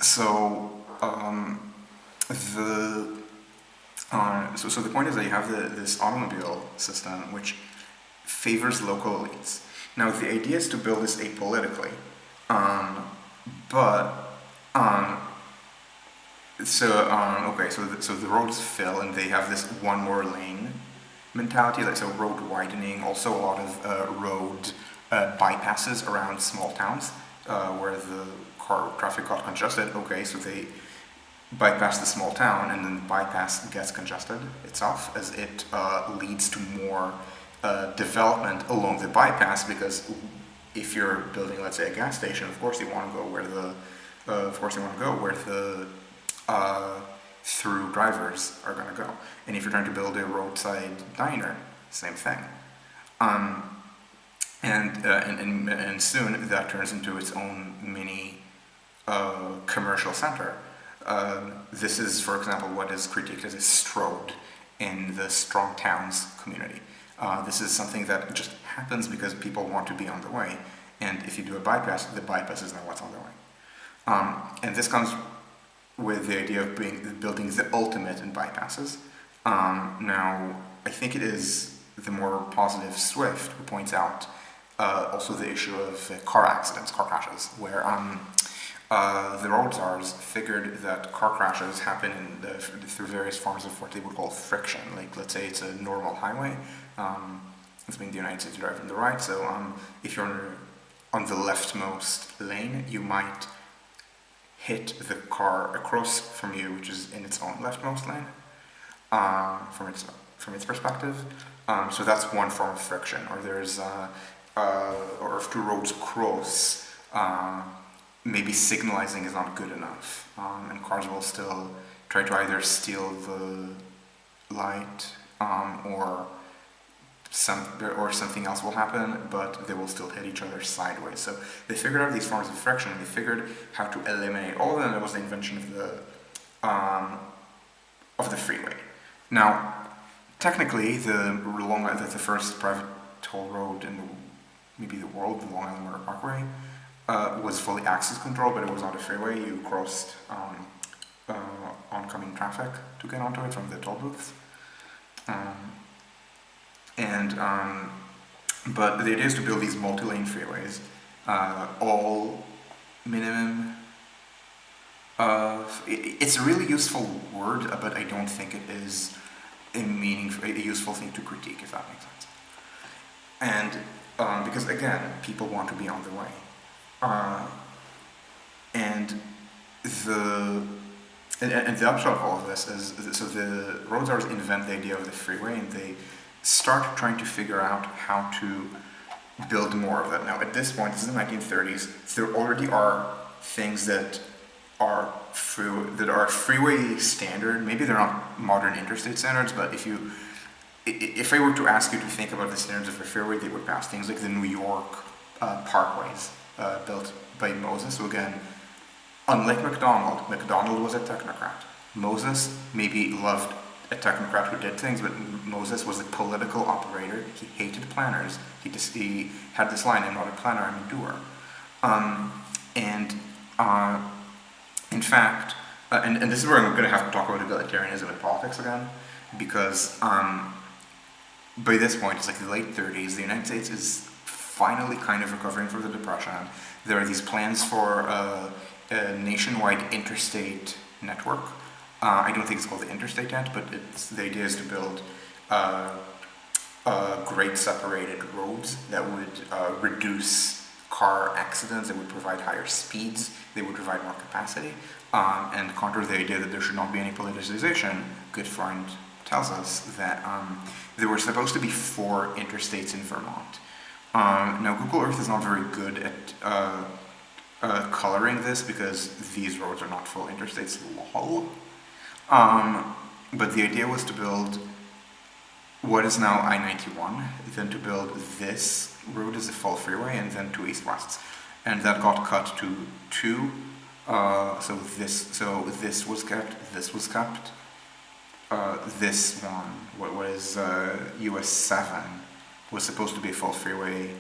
so the so the point is that you have this automobile system which favors local elites. Now the idea is to build this apolitically, but so the roads fill and they have this one more lane mentality, like so road widening, also a lot of road bypasses around small towns where the car traffic got congested. Okay, so they bypass the small town and then the bypass gets congested itself as it leads to more development along the bypass, because if you're building, let's say, a gas station, of course you want to go where the through drivers are going to go. And if you're trying to build a roadside diner, same thing. And soon that turns into its own mini commercial center. This is, for example, what is critiqued as a strode in the strong towns community. This is something that just happens because people want to be on the way, and if you do a bypass, the bypass is not what's on the way. And this comes with the idea of building the ultimate in bypasses. Now, I think it is the more positive Swift who points out also the issue of car accidents, car crashes, where the road czars figured that car crashes happen through various forms of what they would call friction. Like, let's say it's a normal highway. It's been the United States driving on the right, so if you're on the leftmost lane, you might hit the car across from you, which is in its own leftmost lane, from its perspective. So that's one form of friction. Or there's, or if two roads cross, maybe signalizing is not good enough, and cars will still try to either steal the light, or something else will happen, but they will still hit each other sideways. So they figured out these forms of friction, and they figured how to eliminate all of them. That was the invention of the freeway. Now, technically, the first private toll road in maybe the world, the Long Island Motor Parkway, was fully access controlled, but it was not a freeway. You crossed oncoming traffic to get onto it from the toll booths. But the idea is to build these multi-lane freeways, all minimum. It's a really useful word, but I don't think it is a useful thing to critique, if that makes sense. And because again, people want to be on the way, and the upshot of all of this is so the road czars invent the idea of the freeway, and they start trying to figure out how to build more of that. Now, at this point, this is the 1930s, there already are things that are freeway standard. Maybe they're not modern interstate standards, but if I were to ask you to think about the standards of a freeway, they would pass things like the New York parkways built by Moses. So again, unlike McDonald was a technocrat. Moses maybe loved a technocrat who did things, but Moses was a political operator. He hated planners. He had this line, "I'm not a planner, I'm a doer." In fact, and this is where I'm going to have to talk about egalitarianism in politics again, because by this point, it's like the late 30s, the United States is finally kind of recovering from the Depression. There are these plans for a nationwide interstate network. I don't think it's called the interstate yet, but the idea is to build grade separated roads that would reduce car accidents, that would provide higher speeds, they would provide more capacity, and counter the idea that there should not be any politicization. Good friend tells us that there were supposed to be 4 interstates in Vermont. Now, Google Earth is not very good at coloring this because these roads are not full interstates, lol. But the idea was to build what is now I-91, then to build this road as a full freeway, and then 2 east-wests. And that got cut to 2, so this was kept, this was kept. This one, what is US 7, was supposed to be a full freeway,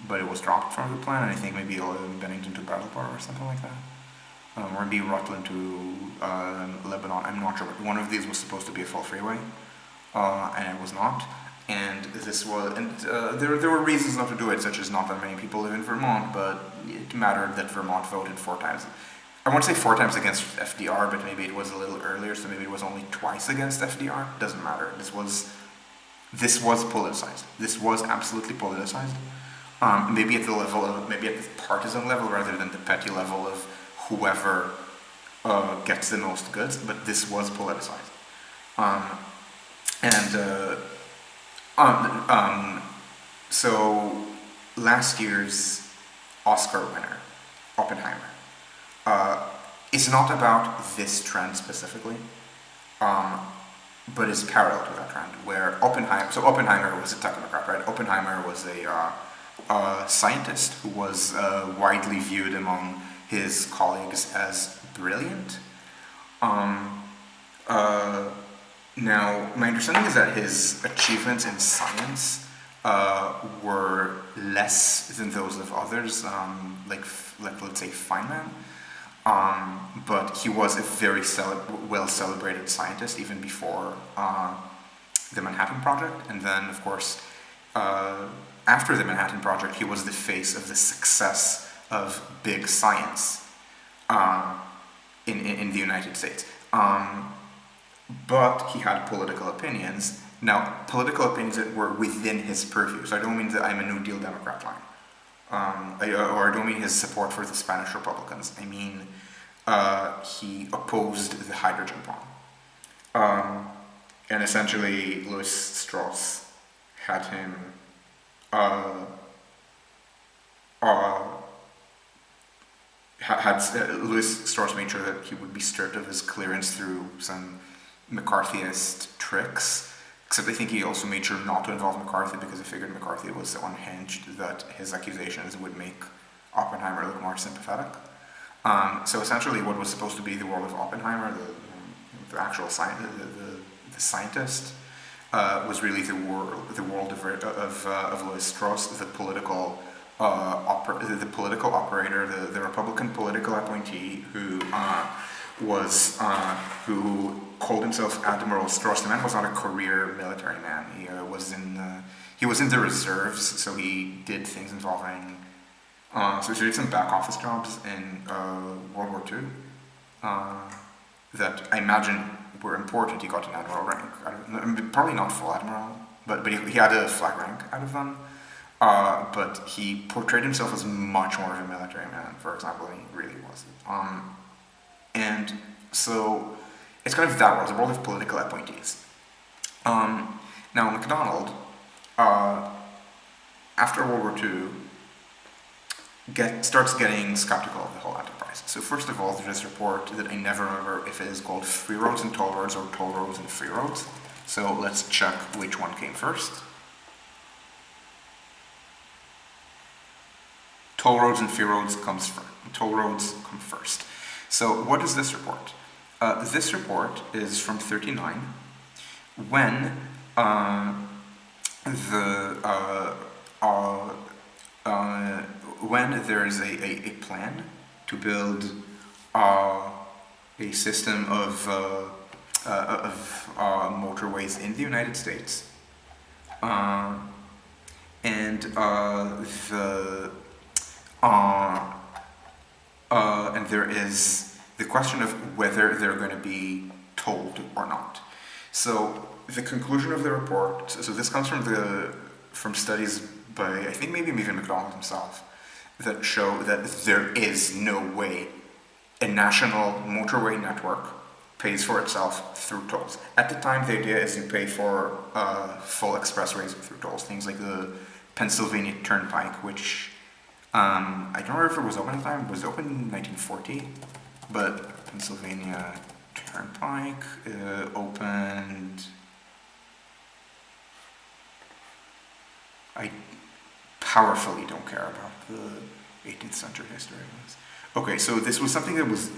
but it was dropped from the plan, and I think maybe Bennington to Brattleboro or something like that. or maybe Rutland to Lebanon. I'm not sure, but one of these was supposed to be a full freeway, and it was not. And there were reasons not to do it, such as not that many people live in Vermont, but it mattered that Vermont voted 4 times. I won't say 4 times against FDR, but maybe it was a little earlier, so maybe it was only twice against FDR. Doesn't matter. This was politicized. This was absolutely politicized. Maybe at the partisan level rather than the petty level of whoever gets the most goods, but this was politicized. And so last year's Oscar winner, Oppenheimer, is not about this trend specifically, but is parallel to that trend, where Oppenheimer was a technocrat, right? Oppenheimer was a scientist who was widely viewed among his colleagues as brilliant. Now, my understanding is that his achievements in science were less than those of others, like let's say Feynman. But he was a very well-celebrated scientist even before the Manhattan Project, and then, of course, after the Manhattan Project, he was the face of the success of big science in the United States. But he had political opinions. Now, political opinions that were within his purview. So I don't mean that I'm a New Deal Democrat line. Or I don't mean his support for the Spanish Republicans. I mean, he opposed the hydrogen bomb. And essentially, Louis Strauss had him Louis Strauss made sure that he would be stripped of his clearance through some McCarthyist tricks. Except I think he also made sure not to involve McCarthy because he figured McCarthy was so unhinged that his accusations would make Oppenheimer look more sympathetic. So essentially, what was supposed to be the world of Oppenheimer, the actual the scientist, was really the world of Louis Strauss, the political operator, the Republican political appointee who called himself Admiral Strauss. The man was not a career military man. He was in the reserves, so he did things involving. So he did some back office jobs in World War II that I imagine were important. He got an admiral rank. Probably not full admiral, but he had a flag rank out of them. But he portrayed himself as much more of a military man, for example, than he really was. And so it's kind of that world, the world of political appointees. Now, MacDonald, after World War II, starts getting skeptical of the whole enterprise. So first of all, there's this report that I never remember if it is called Free Roads and Toll Roads or Toll Roads and Free Roads. So let's check which one came first. Toll roads and free roads Toll roads come first. So what is this report? This report is from 1939, when when there is a plan to build a system of motorways in the United States, and there is the question of whether they're going to be tolled or not. So the conclusion of the report, so this comes from studies by, I think maybe even MacDonald himself, that show that there is no way a national motorway network pays for itself through tolls. At the time, the idea is you pay for full expressways through tolls, things like the Pennsylvania Turnpike, which I don't remember if it was open at the time. It was open in 1940, but Pennsylvania Turnpike opened. I powerfully don't care about the 18th century history of this. Okay, so this was something that was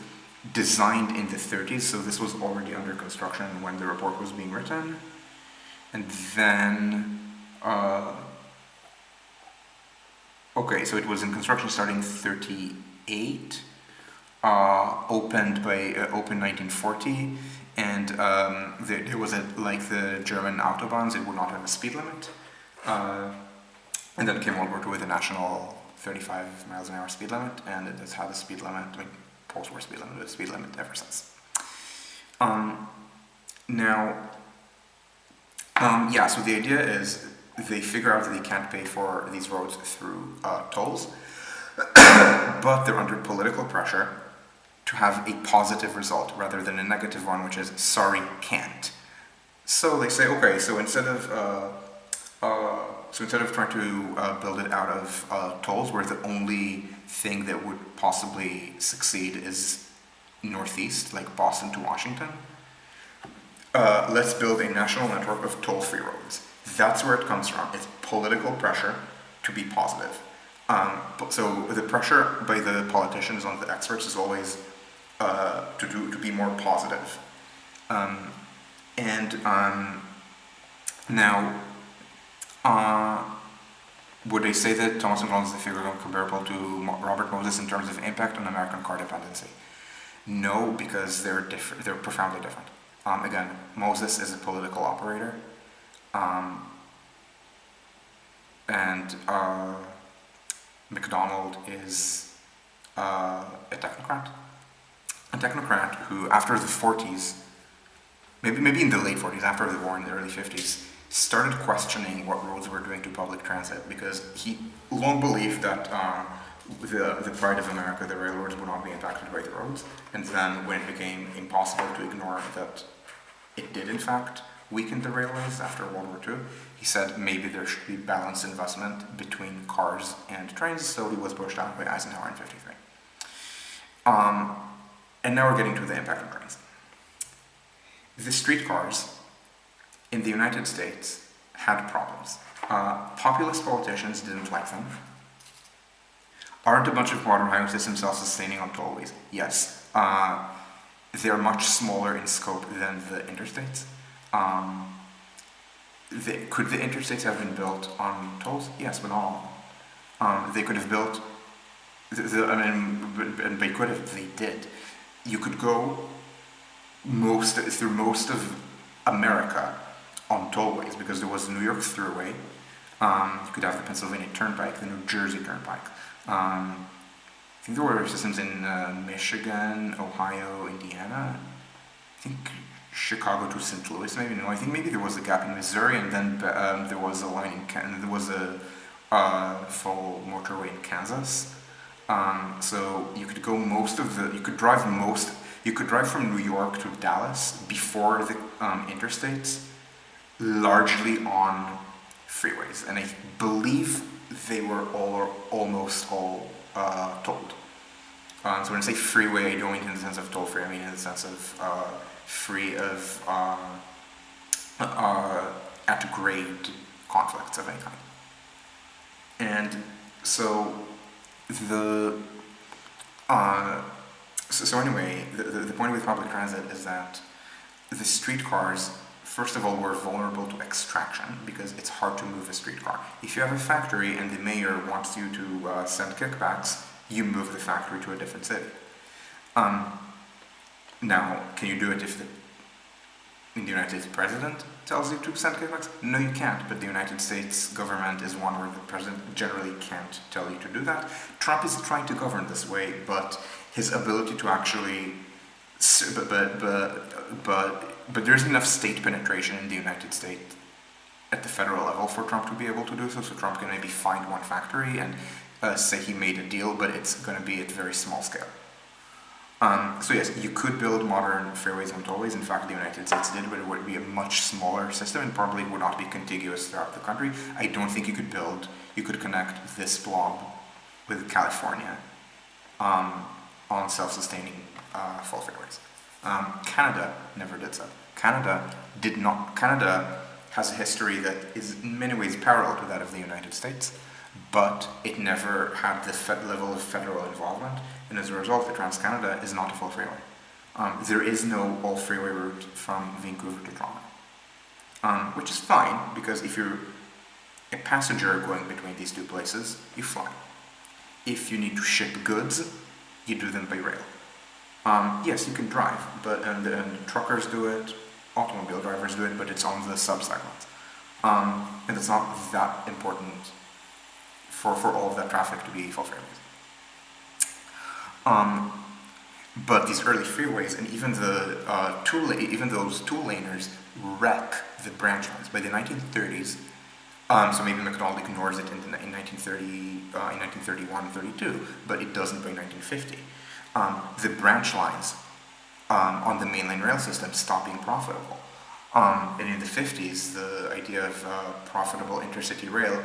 designed in the 30s, so this was already under construction when the report was being written. And then, okay, so it was in construction starting 38. opened 1940, and there was like the German autobahns, it would not have a speed limit. And then came World War II with a national 35 miles an hour speed limit, and it has had a speed limit, like post-war speed limit ever since. So the idea is they figure out that they can't pay for these roads through tolls, but they're under political pressure to have a positive result rather than a negative one, which is sorry, can't. So they say, okay, so instead of trying to build it out of tolls, where the only thing that would possibly succeed is northeast, like Boston to Washington, let's build a national network of toll-free roads. That's where it comes from. It's political pressure to be positive. So the pressure by the politicians and the experts is always to be more positive. Would they say that Thomas McDonald is the figure comparable to Robert Moses in terms of impact on American car dependency? No, because they're profoundly different. Again, Moses is a political operator, and McDonald is a technocrat. A technocrat who, after the 40s, maybe in the late 40s, after the war in the early 50s, started questioning what roads were doing to public transit, because he long believed that the pride of America, the railroads, would not be impacted by the roads. And then when it became impossible to ignore that it did in fact weaken the railways after World War II, he said maybe there should be balanced investment between cars and trains, so he was pushed out by Eisenhower in '53. And now we're getting to the impact on trains. The streetcars in the United States had problems. Populist politicians didn't like them. Aren't a bunch of modern highway systems self-sustaining on tollways? Yes. They're much smaller in scope than the interstates. Could the interstates have been built on tolls? Yes, but not all of them. They could have built, and they could have, they did. You could go through most of America on tollways, because there was the New York Thruway, you could have the Pennsylvania Turnpike, the New Jersey Turnpike. I think there were systems in Michigan, Ohio, Indiana. I think Chicago to St. Louis, maybe. No, I think maybe there was a gap in Missouri, and then there was a line in there was a full motorway in Kansas. So you could go you could drive from New York to Dallas before the interstates, largely on freeways, and I believe they were almost all tolled. So when I say freeway, I don't mean in the sense of toll free, I mean in the sense of free of at grade conflicts of any kind. And so anyway, the point with public transit is that the streetcars, first of all, were vulnerable to extraction because it's hard to move a streetcar. If you have a factory and the mayor wants you to send kickbacks, you move the factory to a different city. Now, can you do it if in the United States president tells you to send kickbacks? No, you can't, but the United States government is one where the president generally can't tell you to do that. Trump is trying to govern this way, but his ability to actually, but there's enough state penetration in the United States at the federal level for Trump to be able to do so. So Trump can maybe find one factory and say he made a deal, but it's going to be at very small scale. So yes, you could build modern freeways and tollways. In fact, the United States did, but it would be a much smaller system and probably would not be contiguous throughout the country. I don't think you could connect this blob with California on self-sustaining full freeways. Canada never did so. Canada has a history that is in many ways parallel to that of the United States, but it never had the level of federal involvement, and as a result, the Trans-Canada is not a full freeway. There is no all-freeway route from Vancouver to Toronto, which is fine, because if you're a passenger going between these two places, you fly. If you need to ship goods, you do them by rail. Yes, you can drive, but and truckers do it, automobile drivers do it, but it's on the subsegments. And it's not that important for all of that traffic to be fulfilled. But these early freeways and even the even those two-laners wreck the branch lines. By the 1930s, so maybe McDonald ignores it in 1930, in 1931, 32, but it doesn't by 1950. The branch lines on the mainline rail system stop being profitable. And in the 50s, the idea of profitable intercity rail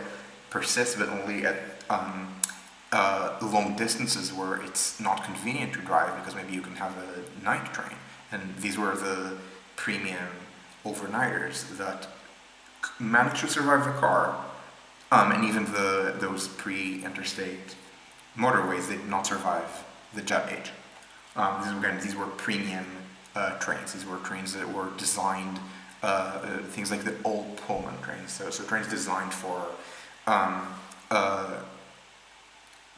persists, but only at long distances where it's not convenient to drive because maybe you can have a night train. And these were the premium overnighters that managed to survive the car, and even those pre-interstate motorways did not survive the jet age. These were premium trains. These were trains that were designed, things like the old Pullman trains. So trains designed for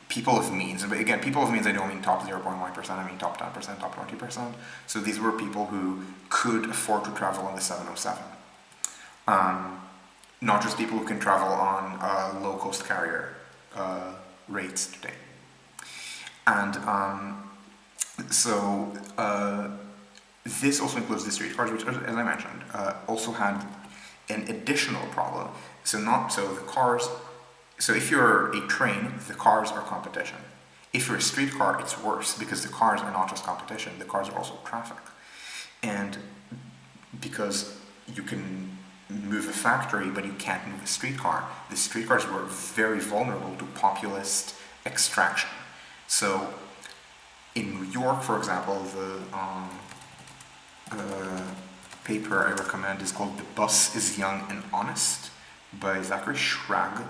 people of means. But again, people of means, I don't mean top 0.1%, I mean top 10%, top 20%. So these were people who could afford to travel on the 707. Not just people who can travel on low-cost carrier rates today. And this also includes the streetcars, which, as I mentioned, also had an additional problem. So if you're a train, the cars are competition. If you're a streetcar, it's worse because the cars are not just competition, the cars are also traffic. And because you can move a factory, but you can't move a streetcar, the streetcars were very vulnerable to populist extraction. So in New York, for example, the paper I recommend is called "The Bus is Young and Honest" by Zachary Schrag,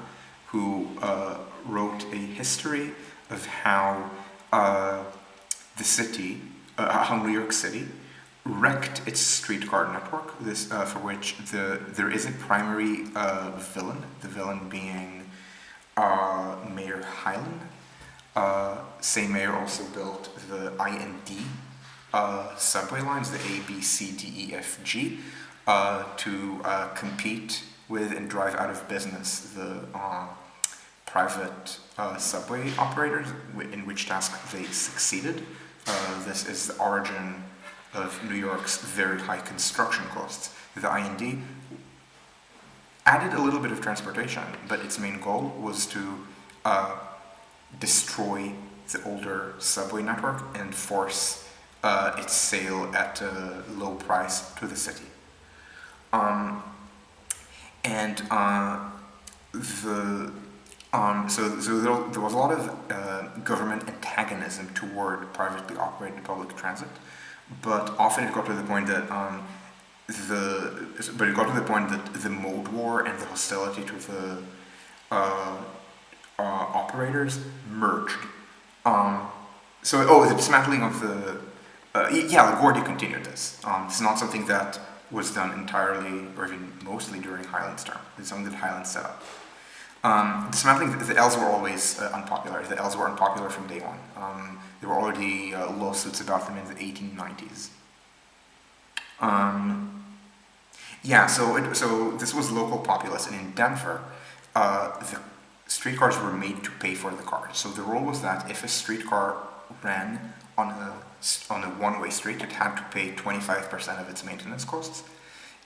who wrote a history of how how New York City wrecked its streetcar network. For which there is a primary villain. The villain being Mayor Hylan. Same mayor also built the I and D subway lines, the A, B, C, D, E, F, G, to compete with and drive out of business the private subway operators, in which task they succeeded. This is the origin of New York's very high construction costs. The I&D added a little bit of transportation, but its main goal was to destroy the older subway network and force its sale at a low price to the city. So there was a lot of government antagonism toward privately operated public transit, but often it got to the point that the mode war and the hostility to the operators merged. The dismantling of LaGuardia continued this. It's not something that was done entirely or even mostly during Hyland's term. It's something that Hyland set up. Dismantling the L's were always unpopular. The L's were unpopular from day one. There were already lawsuits about them in the 1890s. So this was local populace, and in Denver, the streetcars were made to pay for the cars. So the rule was that if a streetcar ran on a one-way street, it had to pay 25% of its maintenance costs.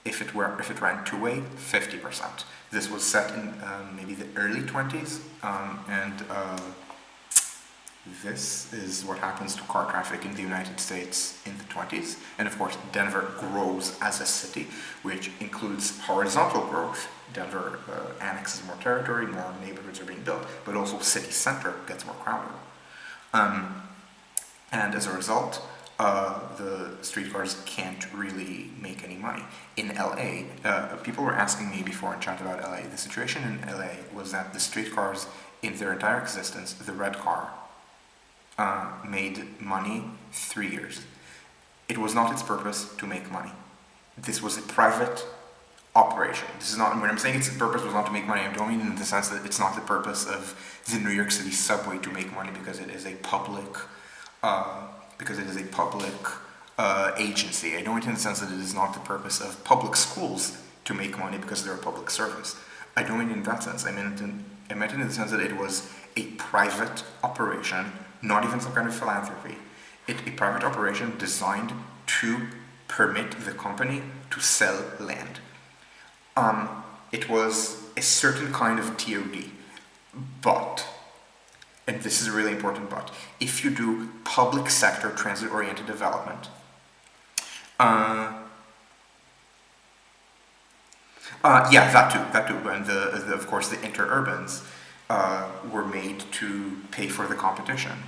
If it ran two-way, 50%. This was set in maybe the early 20s, and this is what happens to car traffic in the United States in the 20s. And of course, Denver grows as a city, which includes horizontal growth. Denver annexes more territory, more neighborhoods are being built, but also city center gets more crowded. And as a result, the streetcars can't really make any money. In LA, people were asking me before in chat about LA. The situation in LA was that the streetcars, in their entire existence, the red car, made money 3 years. It was not its purpose to make money. This was a private operation. This is not, when I'm saying its purpose was not to make money, I don't mean in the sense that it's not the purpose of the New York City subway to make money because it is a public because it is a public agency. I know it in the sense that it is not the purpose of public schools to make money because they're a public service. I don't mean in that sense. I meant it in the sense that it was a private operation, not even some kind of philanthropy. A private operation designed to permit the company to sell land. It was a certain kind of TOD, but, and this is a really important but, if you do public sector transit-oriented development, yeah, that too, and of course the interurbans were made to pay for the competition.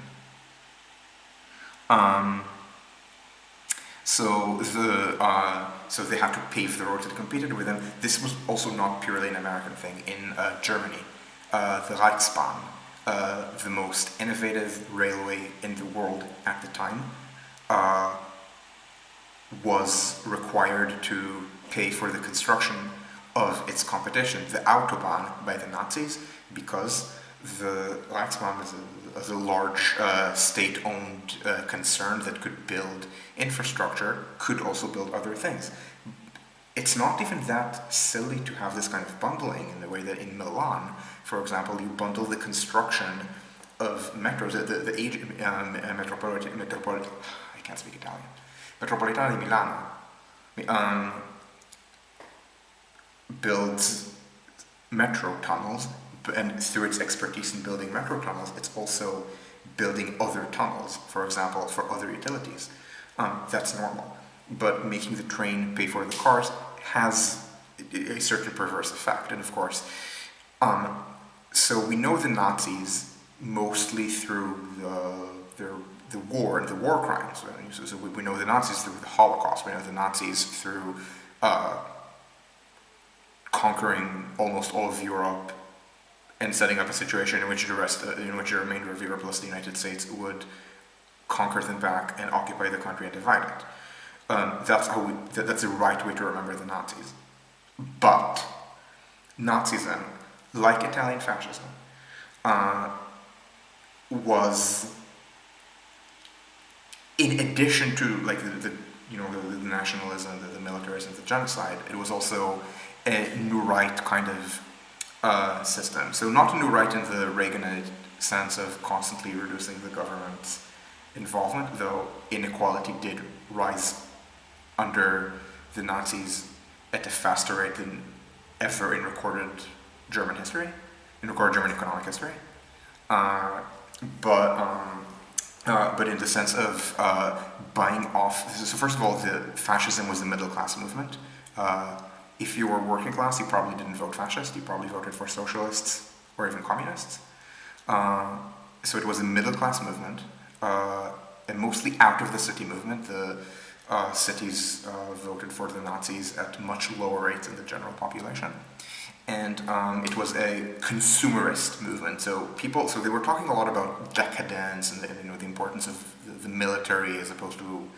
So they had to pave the roads that competed with them. This was also not purely an American thing. In Germany, the Reichsbahn, the most innovative railway in the world at the time, was required to pay for the construction of its competition, the Autobahn, by the Nazis, because the Reichsbahn is a large state-owned concern that could build infrastructure, could also build other things. It's not even that silly to have this kind of bundling in the way that in Milan, for example, you bundle the construction of metros, I can't speak Italian. Metropolitana di Milano builds metro tunnels, and through its expertise in building metro tunnels, it's also building other tunnels, for example, for other utilities. That's normal. But making the train pay for the cars has a certain perverse effect. And of course, so we know the Nazis mostly through the war and the war crimes. So we know the Nazis through the Holocaust. We know the Nazis through conquering almost all of Europe and setting up a situation in which the remainder of Europe plus the United States would conquer them back and occupy the country and divide it. That's the right way to remember the Nazis. But Nazism, like Italian fascism, was, in addition to like the nationalism, the militarism, the genocide, it was also a new right kind of system. So not a new right in the Reaganite sense of constantly reducing the government's involvement, though inequality did rise under the Nazis at a faster rate than ever in recorded German history, in recorded German economic history. But in the sense of buying off, so first of all, the fascism was the middle class movement. If you were working class, you probably didn't vote fascist, you probably voted for socialists or even communists. So it was a middle class movement, and mostly out of the city movement. The cities voted for the Nazis at much lower rates than the general population. And it was a consumerist movement. So they were talking a lot about decadence and the importance of the military as opposed to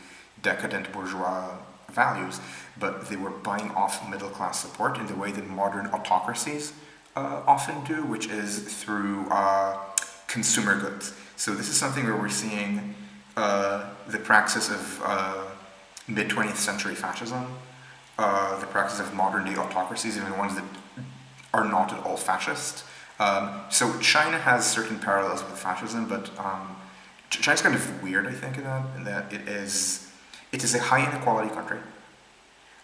decadent bourgeois values, but they were buying off middle class support in the way that modern autocracies often do, which is through consumer goods. So this is something where we're seeing the praxis of mid-20th century fascism, the practice of modern day autocracies, even ones that are not at all fascist. So China has certain parallels with fascism, but China's kind of weird, I think, in that it is a high inequality country,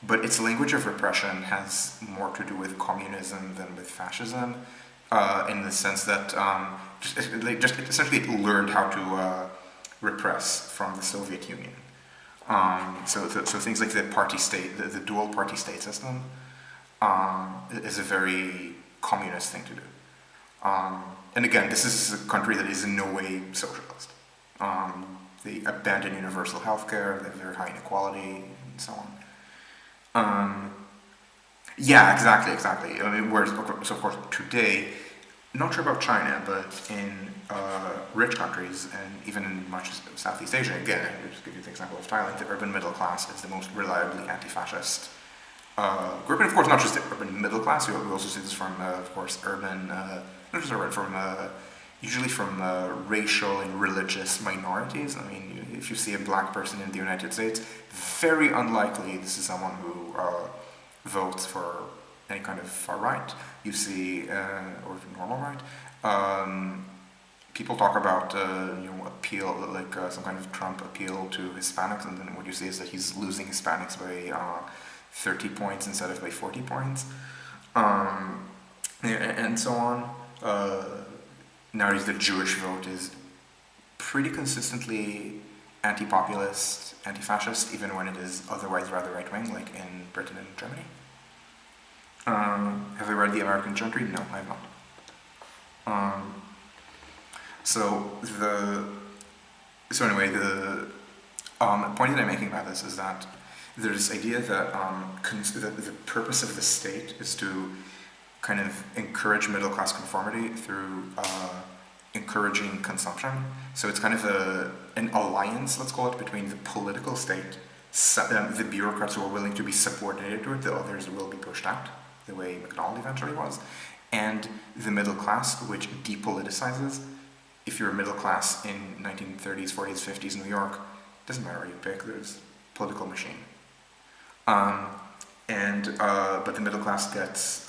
but its language of repression has more to do with communism than with fascism, in the sense that essentially it learned how to repress from the Soviet Union. So things like the party state, the dual party state system, is a very communist thing to do. And again, this is a country that is in no way socialist. They abandon universal healthcare, they have very high inequality, and so on. Yeah, exactly. I mean, so of course today, not sure about China, but in rich countries, and even in much of Southeast Asia, again, I'll just give you the example of Thailand, the urban middle class is the most reliably anti-fascist group, and of course not just the urban middle class, we also see this from, of course, urban, not just urban, from usually from racial and religious minorities. I mean, if you see a black person in the United States, very unlikely this is someone who votes for any kind of far right. You see, or normal right. People talk about appeal, like some kind of Trump appeal to Hispanics, and then what you see is that he's losing Hispanics by 30 points instead of by 40 points, and so on. Nowadays, the Jewish vote is pretty consistently anti-populist, anti-fascist, even when it is otherwise rather right-wing, like in Britain and Germany. Have I read The American Gentry? No, I have not. So anyway, the point that I'm making about this is that there's this idea that that the purpose of the state is to kind of encourage middle-class conformity through encouraging consumption. So it's kind of an alliance, let's call it, between the political state, the bureaucrats who are willing to be subordinated to it, the others will be pushed out, the way McDonald eventually was, and the middle class, which depoliticizes. If you're middle class in 1930s, 40s, 50s New York, doesn't matter what you pick, there's a political machine. But the middle class gets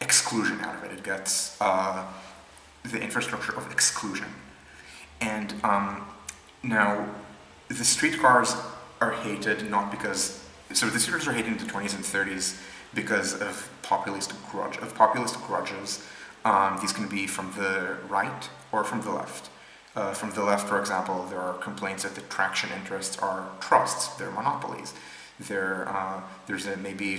exclusion out of it. It gets the infrastructure of exclusion. And now, the streetcars are hated not because... So the streetcars are hated in the 20s and 30s because of populist grudges. These can be from the right or from the left. From the left, for example, there are complaints that the traction interests are trusts, they're monopolies. Maybe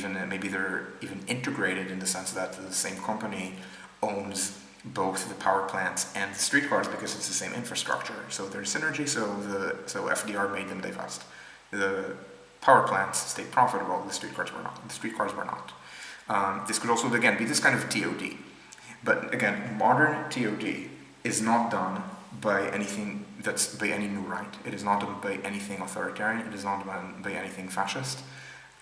they're even integrated in the sense that the same company owns both the power plants and the streetcars because it's the same infrastructure. So there's synergy. So FDR made them divest. The power plants stayed profitable. The streetcars were not. This could also again be this kind of TOD. But again, modern TOD is not done by anything that's by any new right. It is not done by anything authoritarian. It is not done by anything fascist.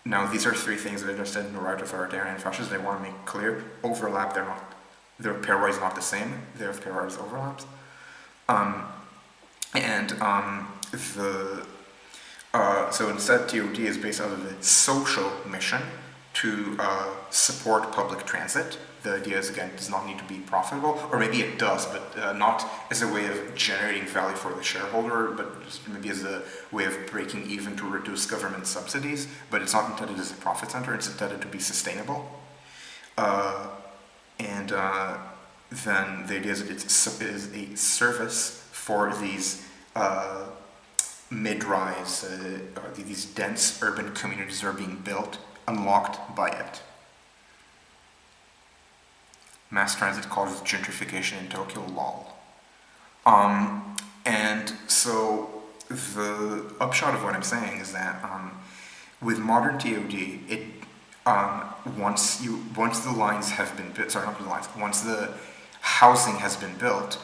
Now, these are three things that I just said: new right, authoritarian, and fascist. I want to make clear: overlap. They're not. Their pairwise not the same. They have pairwise overlaps. So instead, TOD is based out of a social mission to support public transit. The idea is, again, it does not need to be profitable, or maybe it does, but not as a way of generating value for the shareholder, but just maybe as a way of breaking even to reduce government subsidies. But it's not intended as a profit center, it's intended to be sustainable. Then the idea is that it is a service for these mid-rise, these dense urban communities that are being built, unlocked by it. Mass transit causes gentrification in Tokyo, lol. And so the upshot of what I'm saying is that with modern TOD, once the lines have been built, once the housing has been built,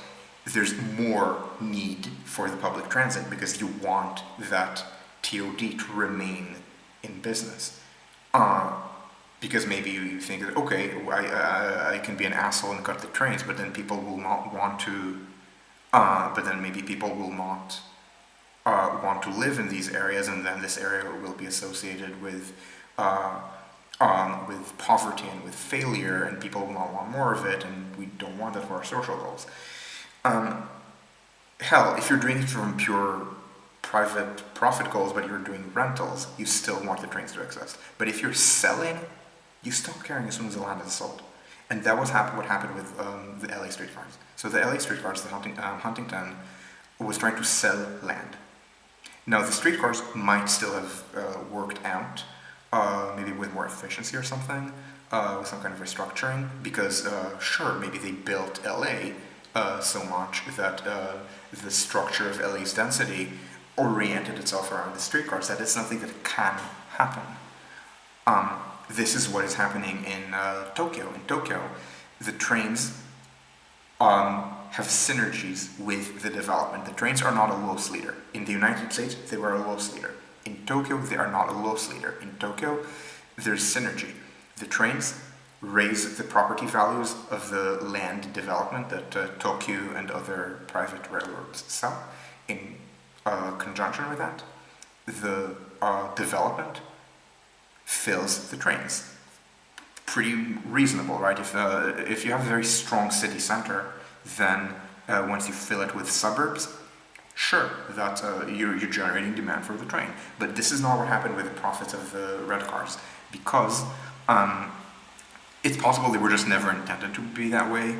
there's more need for the public transit because you want that TOD to remain in business. Because maybe you think that, okay, I can be an asshole and cut the trains, but then people will not want to, want to live in these areas, and then this area will be associated with poverty and with failure, and people will not want more of it, and we don't want that for our social goals. Hell, if you're doing it from pure private profit goals, but you're doing rentals, you still want the trains to exist. But if you're selling, you stop caring as soon as the land is sold. And that was what happened with the LA streetcars. So the LA streetcars, the Huntington, was trying to sell land. Now the streetcars might still have worked out, maybe with more efficiency or something, with some kind of restructuring, because sure, maybe they built LA so much that the structure of LA's density oriented itself around the streetcars. That is something that can happen. This is what is happening in Tokyo. In Tokyo, the trains have synergies with the development. The trains are not a loss leader. In the United States, they were a loss leader. In Tokyo, they are not a loss leader. In Tokyo, there's synergy. The trains raise the property values of the land development that Tokyo and other private railroads sell. In conjunction with that, the development fills the trains. Pretty reasonable, right? If you have a very strong city center, then once you fill it with suburbs, sure, that you're generating demand for the train. But this is not what happened with the profits of the red cars, because it's possible they were just never intended to be that way,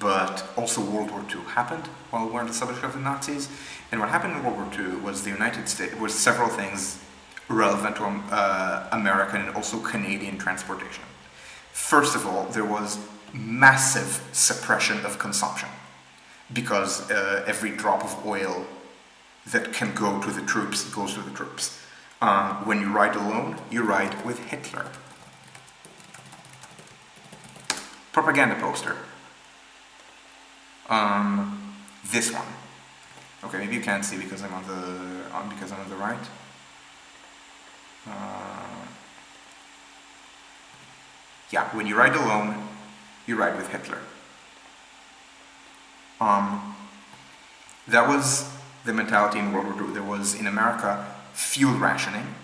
but also World War II happened while we're in the subject of the Nazis. And what happened in World War II was the United States was several things relevant to American and also Canadian transportation. First of all, there was massive suppression of consumption, because every drop of oil that can go to the troops goes to the troops. When you ride alone, you ride with Hitler. Propaganda poster. This one. Okay, maybe you can't see because I'm on the right. Yeah, when you ride alone, you ride with Hitler. That was the mentality in World War II. There was, in America, fuel rationing,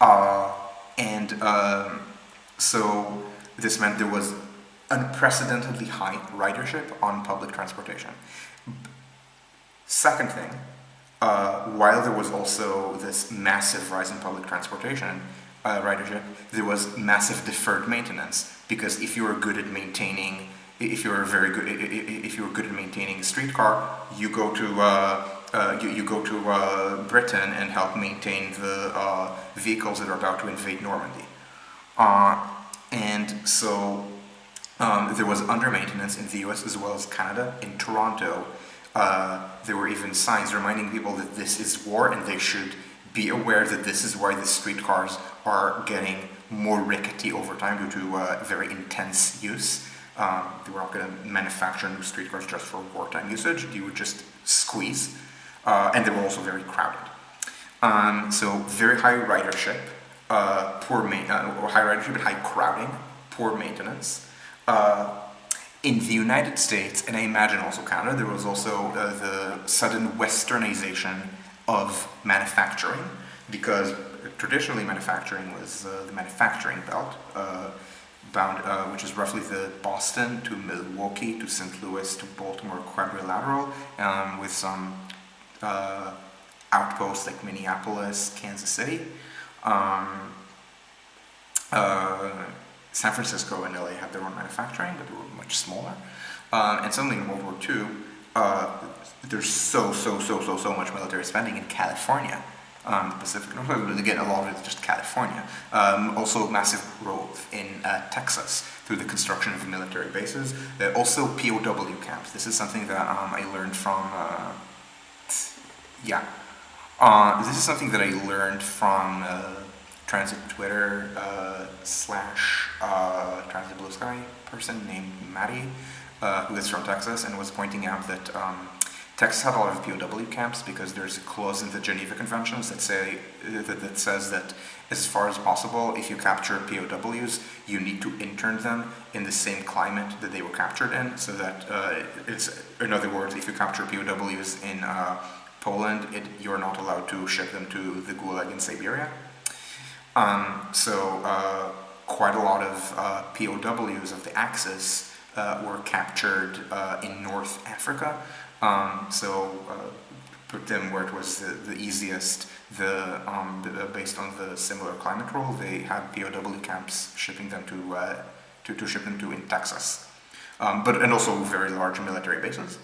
and so this meant there was unprecedentedly high ridership on public transportation. Second thing, while there was also this massive rise in public transportation ridership, there was massive deferred maintenance, because if you were good at maintaining a streetcar, you go to Britain and help maintain the vehicles that are about to invade Normandy, and so there was under maintenance in the U.S. as well as Canada. In Toronto, there were even signs reminding people that this is war and they should be aware that this is why the streetcars are getting more rickety over time due to very intense use. They were not going to manufacture new streetcars just for wartime usage. You would just squeeze. And they were also very crowded. So very high ridership, high ridership and high crowding, poor maintenance. In the United States, and I imagine also Canada, there was also the sudden westernization of manufacturing, because traditionally manufacturing was the manufacturing belt, which is roughly the Boston to Milwaukee to St. Louis to Baltimore quadrilateral, with some outposts like Minneapolis, Kansas City. San Francisco and LA had their own manufacturing, but they were much smaller. And suddenly in World War II, there's so much military spending in California, the Pacific Northwest. Again, a lot of it is just California. Also massive growth in Texas through the construction of military bases. Also POW camps. This is something that I learned from, this is something that I learned from Transit Twitter / Transit Blue Sky person named Maddie, who is from Texas, and was pointing out that Texas had a lot of POW camps because there's a clause in the Geneva Conventions that says that as far as possible, if you capture POWs, you need to intern them in the same climate that they were captured in, so that in other words, if you capture POWs in Poland, you're not allowed to ship them to the Gulag in Siberia. Quite a lot of POWs of the Axis were captured in North Africa. Put them where it was the easiest. Based on the similar climate rule, they had POW camps shipping them to ship them to in Texas, and also very large military bases.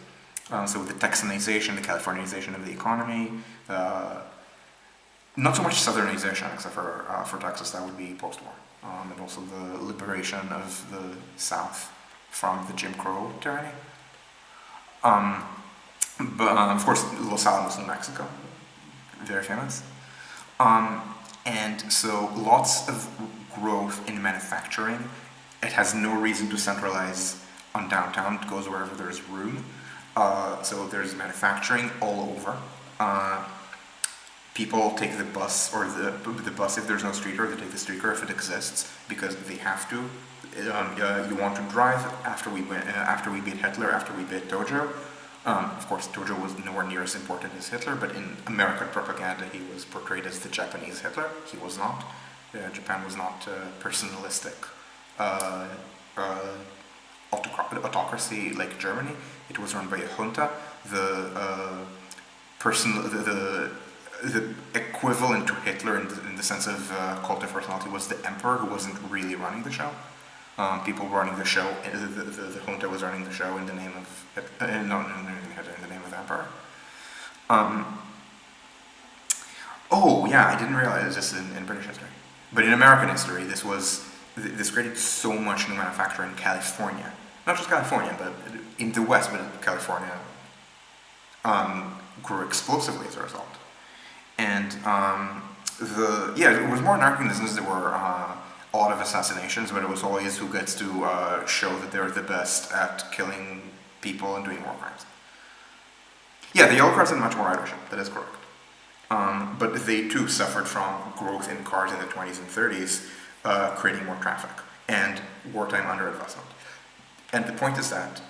So the Texanization, the Californiization of the economy. Not so much Southernization, except for Texas, that would be post-war, and also the liberation of the South from the Jim Crow tyranny. But of course, Los Alamos, New Mexico, very famous. And so lots of growth in manufacturing. It has no reason to centralize on downtown. It goes wherever there's room. So there's manufacturing all over. People take the bus, or the bus if there's no streetcar. They take the streetcar if it exists, because they have to. you want to drive after we beat Hitler, after we beat Dojo. Of course, Dojo was nowhere near as important as Hitler, but in American propaganda, he was portrayed as the Japanese Hitler. He was not. Japan was not personalistic autocracy like Germany. It was run by a junta. The equivalent to Hitler in the sense of cult of personality was the emperor, who wasn't really running the show. People running the show, the junta was running the show in the name of in the name of the emperor. Oh yeah, I didn't realize this in British history, but in American history, this created so much new manufacturing in California, not just California, but in the West, but California grew explosively as a result. And it was more anarchic in the sense there were a lot of assassinations, but it was always who gets to show that they're the best at killing people and doing war crimes. Yeah, the yellow cars had much more ridership, that is correct. But they too suffered from growth in cars in the 20s and 30s, creating more traffic and wartime underinvestment. And the point is that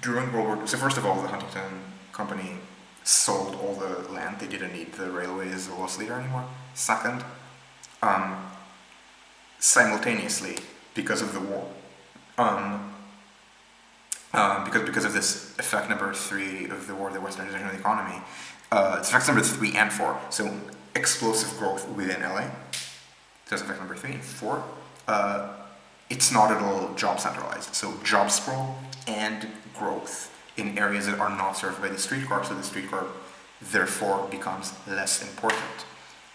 during World War II, so first of all, the Huntington Company sold all the land. They didn't need the railway as a loss leader anymore. Second, simultaneously, because of the war, because of this effect number 3 of the war, the westernization of the economy, it's effects number 3 and 4. So explosive growth within LA. That's effect number 3 and 4. It's not at all job centralized. So job sprawl and growth in areas that are not served by the streetcar, so the streetcar therefore becomes less important.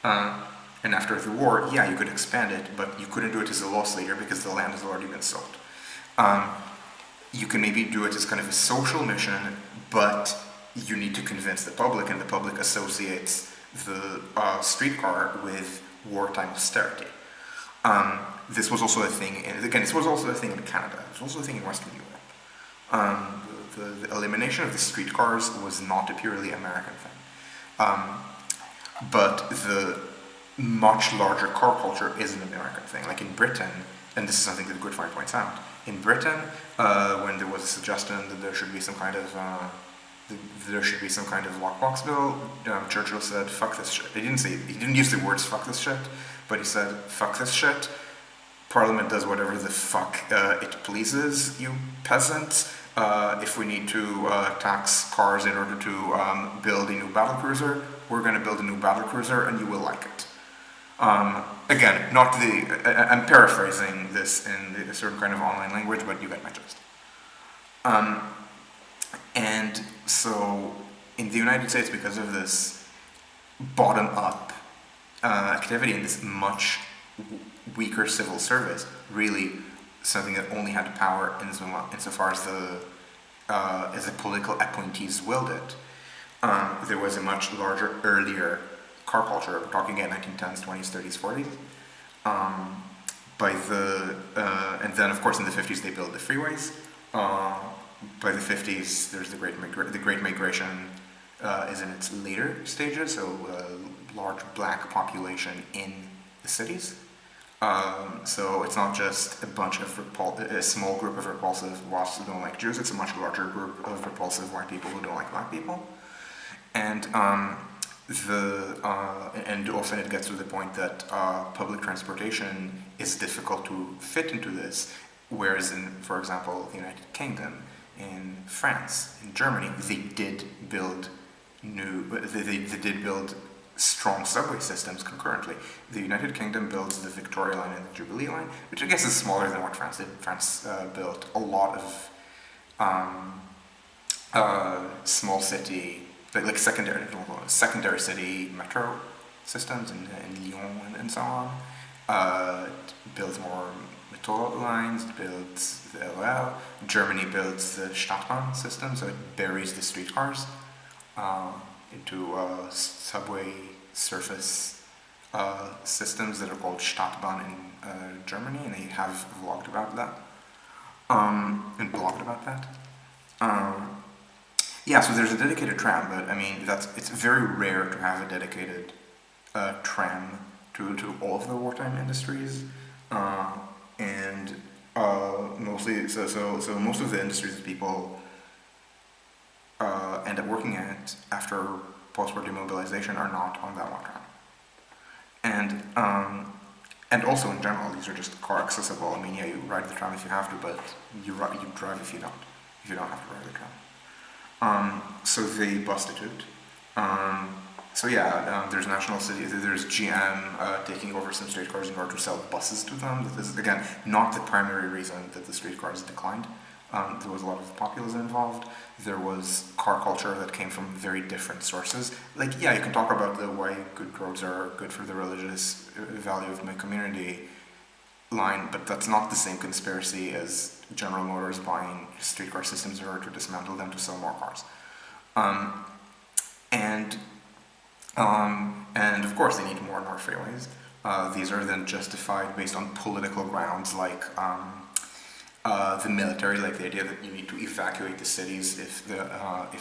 And after the war, yeah, you could expand it, but you couldn't do it as a loss leader because the land has already been sold. You can maybe do it as kind of a social mission, but you need to convince the public, and the public associates the streetcar with wartime austerity. This was also a thing, this was also a thing in Canada. It was also a thing in Western Europe. The elimination of the streetcars was not a purely American thing. But the much larger car culture is an American thing. Like in Britain, and this is something that Goodfine points out, in Britain, when there was a suggestion that there should be some kind of lockbox bill, Churchill said, "Fuck this shit." He didn't use the words "fuck this shit," but he said, "Fuck this shit. Parliament does whatever the fuck it pleases, you peasants. If we need to tax cars in order to build a new battlecruiser, we're going to build a new battlecruiser, and you will like it." Again, I'm paraphrasing this in a certain kind of online language, but you get my gist. And so, in the United States, because of this bottom-up activity and this much weaker civil service, really something that only had power insofar as the political appointees willed it, there was a much larger, earlier car culture. We're talking again 1910s, 20s, 30s, 40s. And then of course in the 50s they built the freeways. By the 50s there's the Great Migration is in its later stages, so large black population in the cities. So it's not just a bunch of a small group of repulsive WASPs who don't like Jews, it's a much larger group of repulsive white people who don't like black people. And and often it gets to the point that public transportation is difficult to fit into this, whereas in, for example, the United Kingdom, in France, in Germany, they did build strong subway systems concurrently. The United Kingdom builds the Victoria Line and the Jubilee Line, which I guess is smaller than what France did. France built a lot of small city, like secondary city metro systems in Lyon and so on. It builds more metro lines, it builds the LL. Germany builds the Stadtbahn system, so it buries the streetcars into subway surface systems that are called Stadtbahn in Germany, and they have vlogged about that and blogged about that. Yeah, so there's a dedicated tram, but I mean it's very rare to have a dedicated tram to all of the wartime industries, and most of the industries that people end up working at after post-war demobilization are not on that one tram. And also in general, these are just car accessible. I mean, yeah, you ride the tram if you have to, but you drive if you don't. If you don't have to ride the tram. So they busted it. There's National City, there's GM taking over some streetcars in order to sell buses to them. This is, again, not the primary reason that the streetcars declined. There was a lot of populism involved. There was car culture that came from very different sources. Like, yeah, you can talk about why good roads are good for the religious value of my community line, but that's not the same conspiracy as General Motors buying streetcar systems in order to dismantle them to sell more cars. And of course they need more and more freeways. These are then justified based on political grounds like the military, like the idea that you need to evacuate the cities if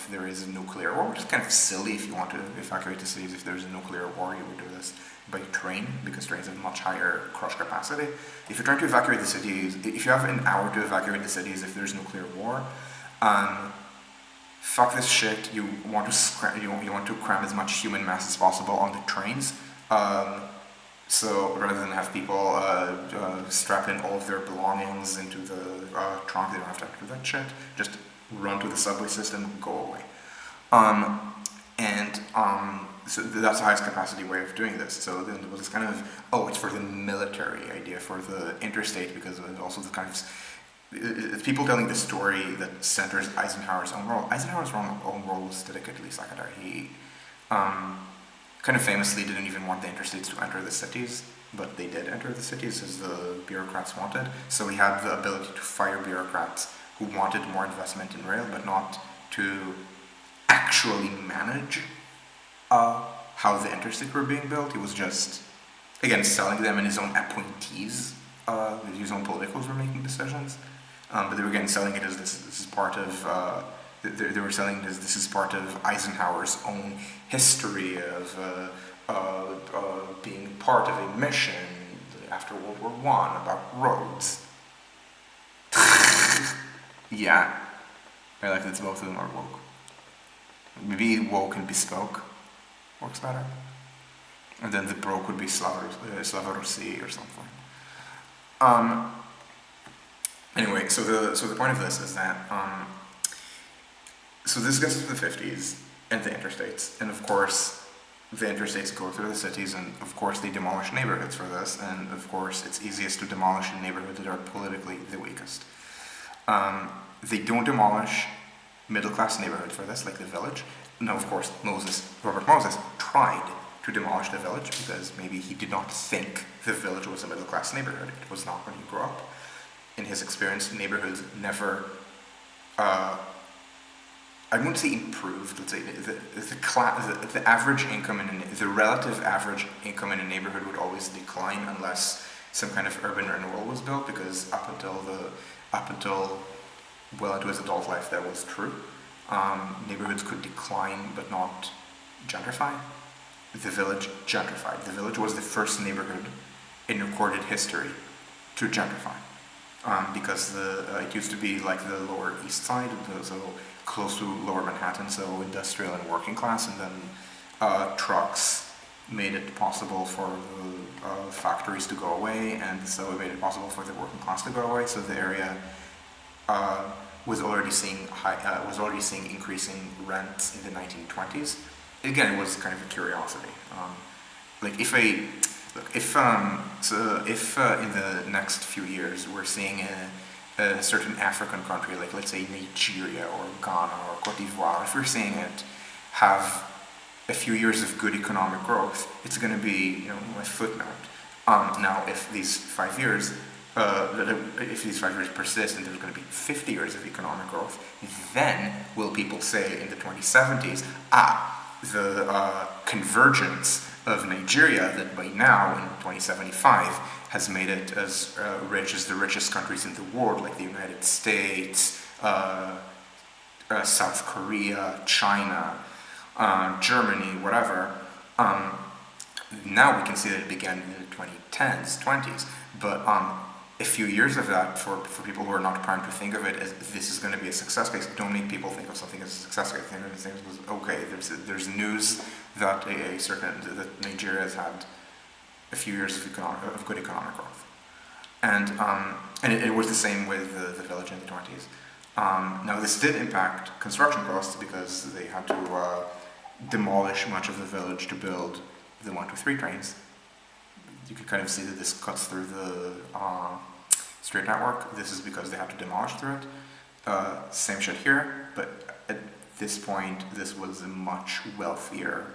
there is a nuclear war, which is kind of silly. If you want to evacuate the cities if there's a nuclear war, you would do this by train, because trains have much higher crush capacity. If you're trying to evacuate the cities, if you have an hour to evacuate the cities if there's nuclear war, fuck this shit. You want to cram as much human mass as possible on the trains. So rather than have people strap in all of their belongings into the trunk, they don't have to do that shit. Just run to the subway system, go away. So that's the highest capacity way of doing this. So then there was this kind of, it's for the military idea, for the interstate, because it was also the kind of, people telling the story that centers Eisenhower's own role. Eisenhower's own role was delicately secondary. He kind of famously didn't even want the interstates to enter the cities, but they did enter the cities as the bureaucrats wanted. So he had the ability to fire bureaucrats who wanted more investment in rail, but not to actually manage how the interstates were being built. He was just, again, selling them, and his own appointees, his own politicals were making decisions. But they were again selling it as this is part of, they were selling it as this is part of Eisenhower's own history of being part of a mission after World War I about roads. Yeah, I like that both of them are woke. Maybe woke and bespoke works better. And then the broke would be Slavarossi or something. Anyway, so the point of this is that so this gets to the 50s and the interstates, and of course the interstates go through the cities, and of course they demolish neighborhoods for this, and of course it's easiest to demolish in neighborhoods that are politically the weakest. They don't demolish middle-class neighborhoods for this, like the Village. Now, of course, Robert Moses tried to demolish the Village because maybe he did not think the Village was a middle-class neighborhood. It was not when he grew up. In his experience, neighborhoods never, I wouldn't say improved, let's say the average income the relative average income in a neighborhood would always decline unless some kind of urban renewal was built, because up until well into his adult life that was true. Neighborhoods could decline but not gentrify. The Village gentrified. The Village was the first neighborhood in recorded history to gentrify. Because it used to be like the Lower East Side, so close to Lower Manhattan, so industrial and working class, and then trucks made it possible for the factories to go away, and so it made it possible for the working class to go away. So the area was already seeing increasing rents in the 1920s. Again, it was kind of a curiosity. If in the next few years we're seeing a certain African country, like let's say Nigeria or Ghana or Cote d'Ivoire, if we're seeing it have a few years of good economic growth, it's going to be a footnote. Now, if these 5 years persist and there's going to be 50 years of economic growth, then will people say in the 2070s, the convergence of Nigeria that by now in 2075 has made it as rich as the richest countries in the world, like the United States, South Korea, China, Germany, whatever. Now we can see that it began in the 2010s, 20s, but a few years of that, for people who are not primed to think of it as this is going to be a success case, don't make people think of something as a success case. Think of things as, okay, there's news that that Nigeria has had a few years of good economic growth, and it was the same with the village in the 20s. Now this did impact construction costs because they had to demolish much of the village to build the 123 trains. You can kind of see that this cuts through the street network. This is because they had to demolish through it. Same shit here, but at this point, this was a much wealthier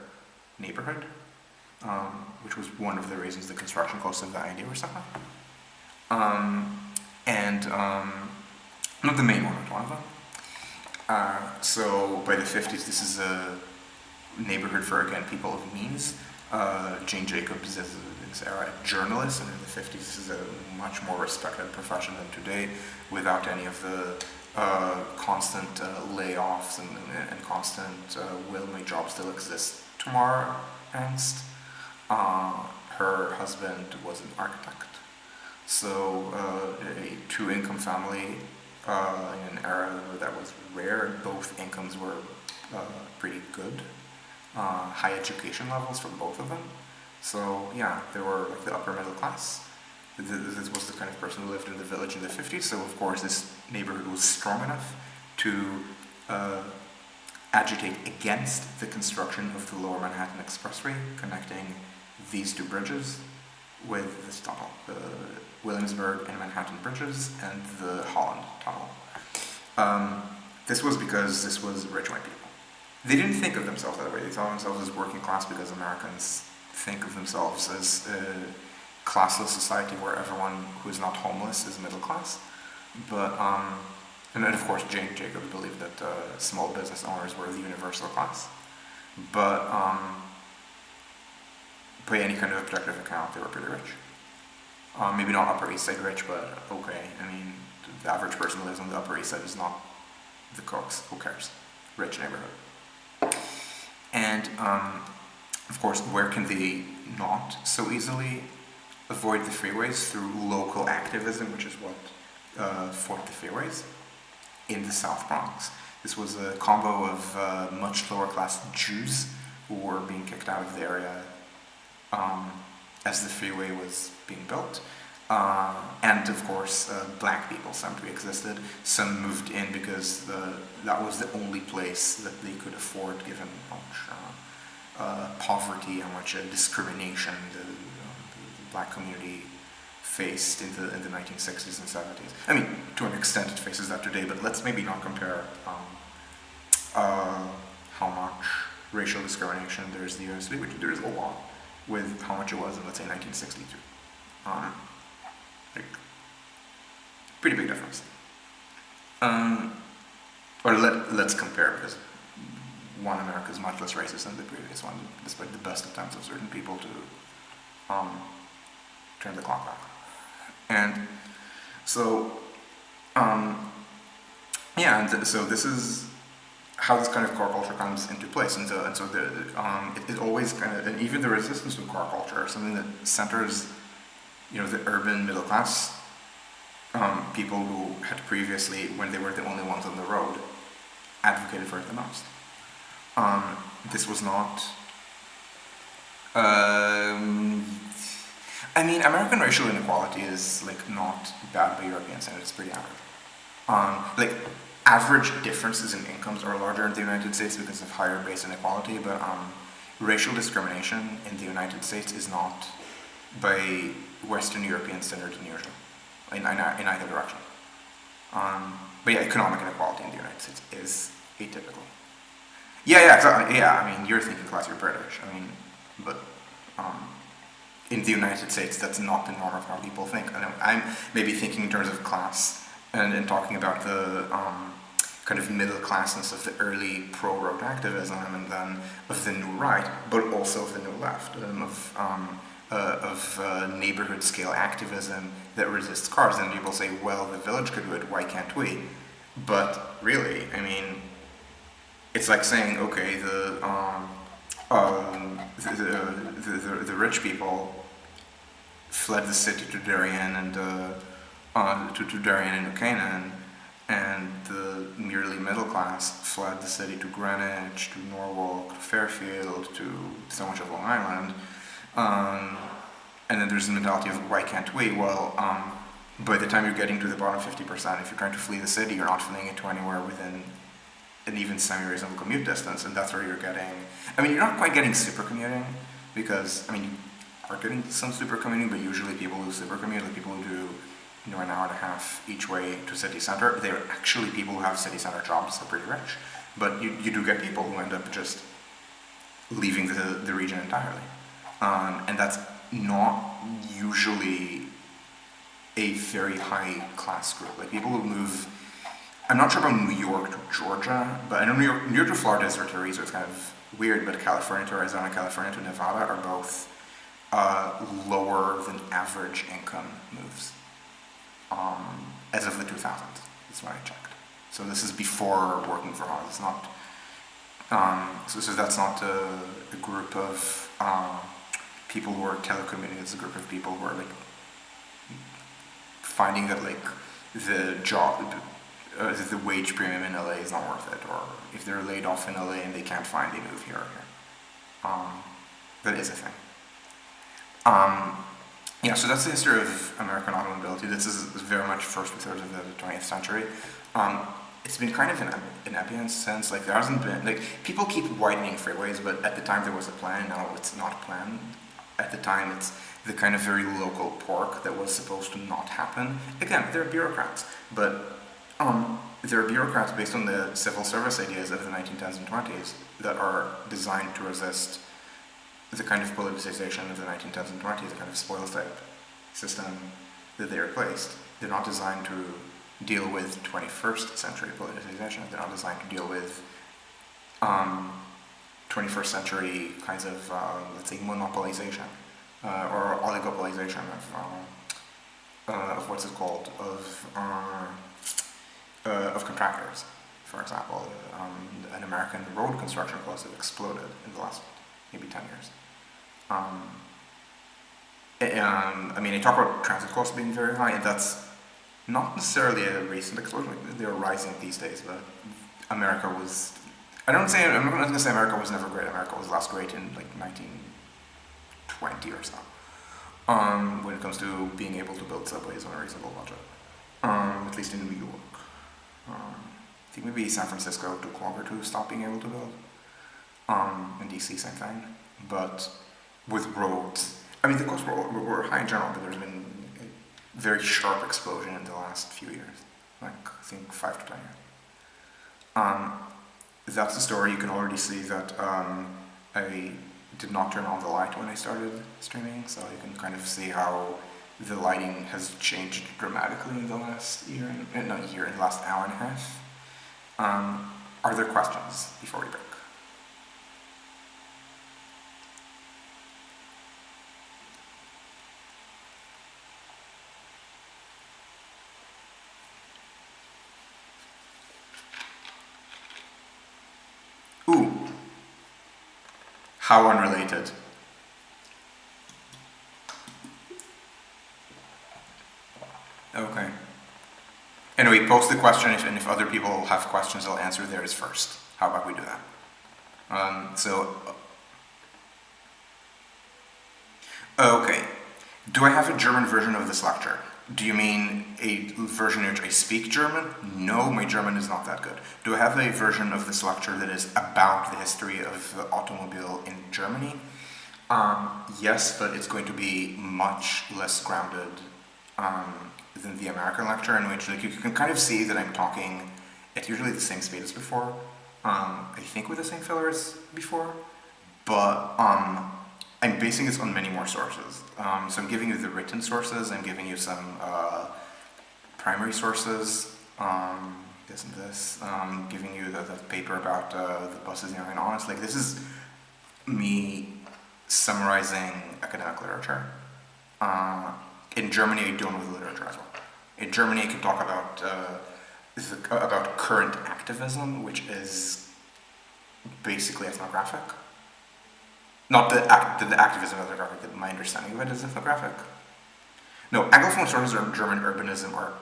neighborhood, which was one of the reasons the construction costs of the idea were so high. Not the main one, but one of them. So by the 50s, this is a neighborhood for, again, people of means. Jane Jacobs is this era a journalist, and in the 50s this is a much more respected profession than today, without any of the constant layoffs and constant will my job still exist tomorrow angst. Her husband was an architect, so a two-income family in an era where that was rare. Both incomes were pretty good. High education levels for both of them. So yeah, they were like the upper middle class. This was the kind of person who lived in the village in the 50s, so of course this neighborhood was strong enough to agitate against the construction of the Lower Manhattan Expressway connecting these two bridges with this tunnel, the Williamsburg and Manhattan bridges and the Holland Tunnel. This was because this was rich white people. They didn't think of themselves that way. They thought of themselves as working class because Americans think of themselves as a classless society where everyone who is not homeless is middle class. But, and then of course Jane Jacobs believed that small business owners were the universal class. But by any kind of objective account, they were pretty rich. Maybe not Upper East Side rich, but okay. I mean, the average person who lives on the Upper East Side is not the Cooks. Who cares? Rich neighborhood. And of course, where can they not so easily avoid the freeways? Through local activism, which is what fought the freeways in the South Bronx. This was a combo of much lower class Jews who were being kicked out of the area as the freeway was being built. And of course, black people, some pre-existed, some moved in because that was the only place that they could afford, given how much poverty, how much discrimination the black community faced in the 1960s and 70s. I mean, to an extent it faces that today, but let's maybe not compare how much racial discrimination there is in the US today, which there is a lot, with how much it was in, let's say, 1962. Like, pretty big difference. Or let's compare, because one America is much less racist than the previous one, despite the best attempts of certain people to turn the clock back. And so, so this is how this kind of car culture comes into place, and so it always kind of, and even the resistance to car culture, something that centers, the urban middle class people who had previously, when they were the only ones on the road, advocated for it the most. This was not. American racial inequality is not bad by European standards. It's pretty average. Average differences in incomes are larger in the United States because of higher base inequality, but racial discrimination in the United States is not by Western European standards unusual in either direction. But yeah, economic inequality in the United States is atypical. Exactly. You're thinking class, you're British. But in the United States, that's not the norm of how people think. I'm maybe thinking in terms of class and talking about the kind of middle classness of the early pro-road activism and then of the new right, but also of the new left, of neighborhood scale activism that resists cars. And people say, well, the village could do it, why can't we? But really, it's like saying, okay, the rich people fled the city to Darien and to Darien and New Canaan, and the merely middle class fled the city to Greenwich, to Norwalk, to Fairfield, to so much of Long Island. And then there's the mentality of why can't we? Well, by the time you're getting to the bottom 50%, if you're trying to flee the city, you're not fleeing it to anywhere within an even semi-reasonable commute distance, and that's where you're getting. I mean, you're not quite getting super commuting, because I mean you are getting some super commuting, but usually people who super commute, like people who do an hour and a half each way to city center, they're actually people who have city center jobs, they're pretty rich. But you do get people who end up just leaving the region entirely. And that's not usually a very high class group. Like people who move, I'm not sure about New York to Georgia, but I know New York to Florida is rotary, so it's kind of weird, but California to Arizona, California to Nevada are both lower than average income moves. As of the 2000s, that's when I checked. So this is before working for home. It's not. So that's not a group of people who are telecommuting. It's a group of people who are like finding that like the job, the wage premium in LA is not worth it, or if they're laid off in LA and they can't find, they move here or here. That is a thing. Yeah, so that's the history of American automobility. This is very much first 2/3 of the 20th century. It's been kind of an ebullient since, like there hasn't been, like people keep widening freeways, but at the time there was a plan, now it's not a plan. At the time it's the kind of very local pork that was supposed to not happen. Again, they're bureaucrats, but they're bureaucrats based on the civil service ideas of the 1910s and 20s that are designed to resist the kind of politicization of the 1910s and 20s, the kind of spoils type system that they replaced. They're not designed to deal with 21st century politicization. They're not designed to deal with 21st century kinds of, let's say, monopolization or oligopolization of what's it called, of contractors. For example, an American road construction costs have exploded in the last maybe 10 years. I mean, I talk about transit costs being very high, and that's not necessarily a recent explosion. Like, they're rising these days, but America was. I'm not going to say America was never great. America was last great in like 1920 or so, when it comes to being able to build subways on a reasonable budget. At least in New York. I think maybe San Francisco took longer to stop being able to build. In DC, same thing. But with roads, I mean, the costs were high in general, but there's been a very sharp explosion in the last few years, like I think 5 to 10 years. That's the story. You can already see that I did not turn on the light when I started streaming, so you can kind of see how the lighting has changed dramatically in the last in the last hour and a half. Are there questions before we break? Ooh. How unrelated. Okay. Anyway, post the question, and if other people have questions, I'll answer theirs first. How about we do that? Okay. Do I have a German version of this lecture? Do you mean a version in which I speak German? No, my German is not that good. Do I have a version of this lecture that is about the history of the automobile in Germany? Yes, but it's going to be much less grounded than the American lecture, in which like you can kind of see that I'm talking at usually the same speed as before. I think with the same filler as before, but I'm basing this on many more sources. So I'm giving you the written sources, I'm giving you some primary sources, this and this, giving you the paper about the buses and honest. Like this is me summarizing academic literature. In Germany, I deal with literature as well. In Germany, I can talk about current activism, which is basically ethnographic. Not the activism of ethnographic, my understanding of it is ethnographic. No, Anglophone sources of German urbanism are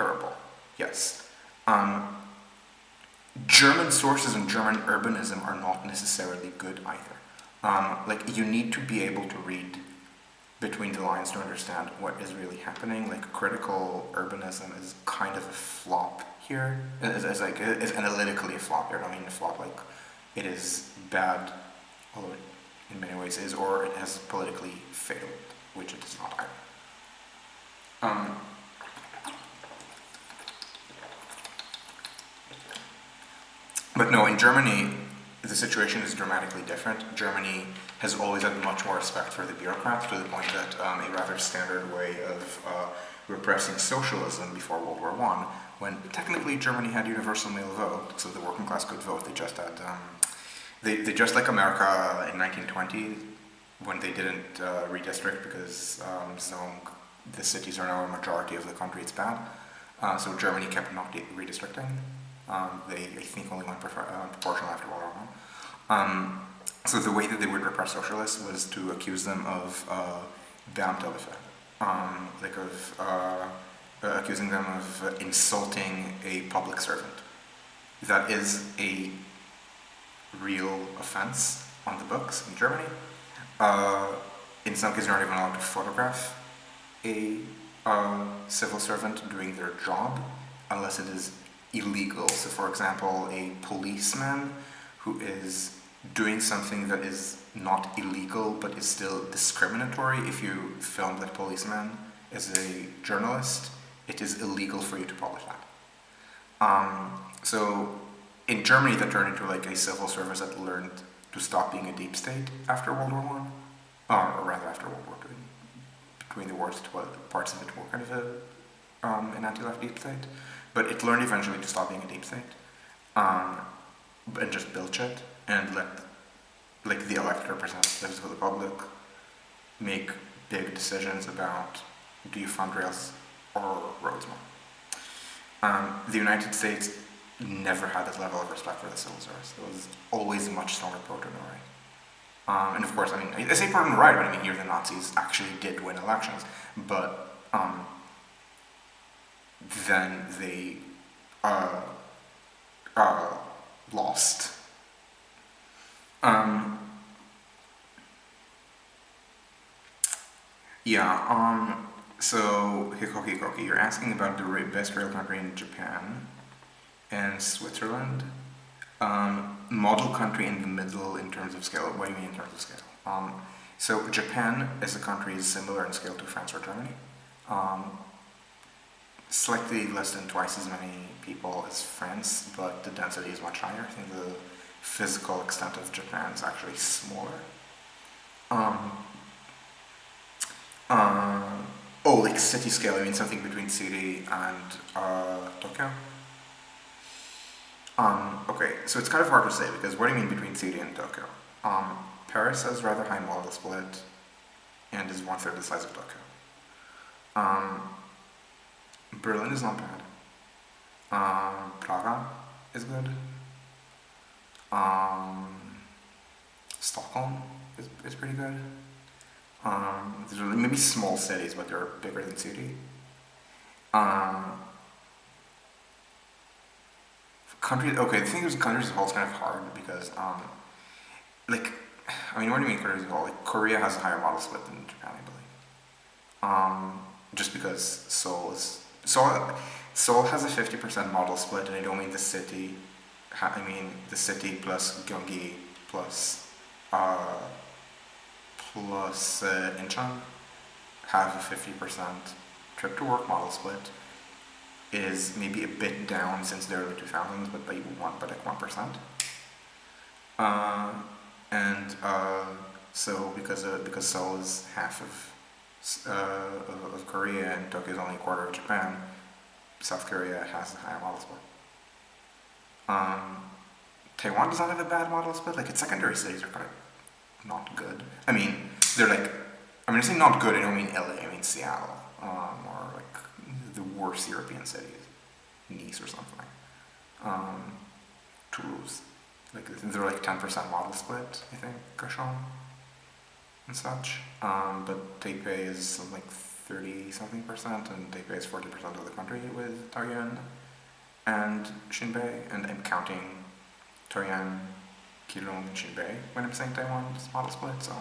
terrible. Yes. Um, German sources and German urbanism are not necessarily good either. Like, you need to be able to read between the lines to understand what is really happening. Like, critical urbanism is kind of a flop here. It's analytically a flop here. I don't mean a flop like it is bad, although it in many ways is, or it has politically failed, which it is not either. Um, but no, in Germany, the situation is dramatically different. Germany has always had much more respect for the bureaucrats, to the point that a rather standard way of repressing socialism before World War I, when technically Germany had universal male vote, so the working class could vote. They just had, they just like America in 1920, when they didn't redistrict because the cities are now a majority of the country. It's bad. So Germany kept not redistricting. They, I think, only went proportional after World War I. So the way that they would repress socialists was to accuse them of Beamtelefe, accusing them of insulting a public servant. That is a real offense on the books in Germany. In some cases, you're not even allowed to photograph a civil servant doing their job unless it is illegal. So, for example, a policeman who is doing something that is not illegal but is still discriminatory. If you film that policeman as a journalist, it is illegal for you to publish that. So in Germany, that turned into like a civil service that learned to stop being a deep state after World War I, or rather after World War II. Between the wars, parts of it were kind of an anti-left deep state, but it learned eventually to stop being a deep state, and just bilge it and let like the elected representatives of the public make big decisions about, do you fund rails or roads more. The United States never had that level of respect for the civil service. It was always much stronger pro-to the right. And of course, I mean, I say pro-to the right, but I mean here the Nazis actually did win elections, but then they lost. So Hikoki, you're asking about the best rail country in Japan and Switzerland. Model country in the middle in terms of scale. What do you mean in terms of scale? So Japan as a country is similar in scale to France or Germany. Slightly less than twice as many people as France, but the density is much higher. I think the physical extent of Japan is actually smaller. Like city scale, I mean something between city and Tokyo. Okay, so it's kind of hard to say, because what do you mean between city and Tokyo? Paris has rather high model split and is 1/3 the size of Tokyo. Berlin is not bad. Praga is good. Stockholm is pretty good. There's maybe small cities, but they're bigger than city. Countries. Okay, the thing is, countries as a whole is kind of hard because, what do you mean countries as a whole? Like, Korea has a higher model split than Japan, I believe. Just because Seoul has a 50% model split, and I don't mean the city. I mean the city plus Gyeonggi plus Incheon have a 50% trip to work model split. It is maybe a bit down since the early 2000s, but like 1%. So because Seoul is half of Korea and Tokyo is only a quarter of Japan, South Korea has a higher model split. Taiwan does not have a bad model split. Like, its secondary cities are kind of not good. I mean, I say not good, I don't mean LA, I mean Seattle, or like the worst European cities, Nice or something. Toulouse, like they're like 10% model split, I think, Kaohsiung and such. But Taipei is like 30-something%, and Taipei is 40% of the country with Taoyuan and Xinbei, and I'm counting Taoyuan, Keelung, and Xinbei when I'm saying Taiwan's model split, so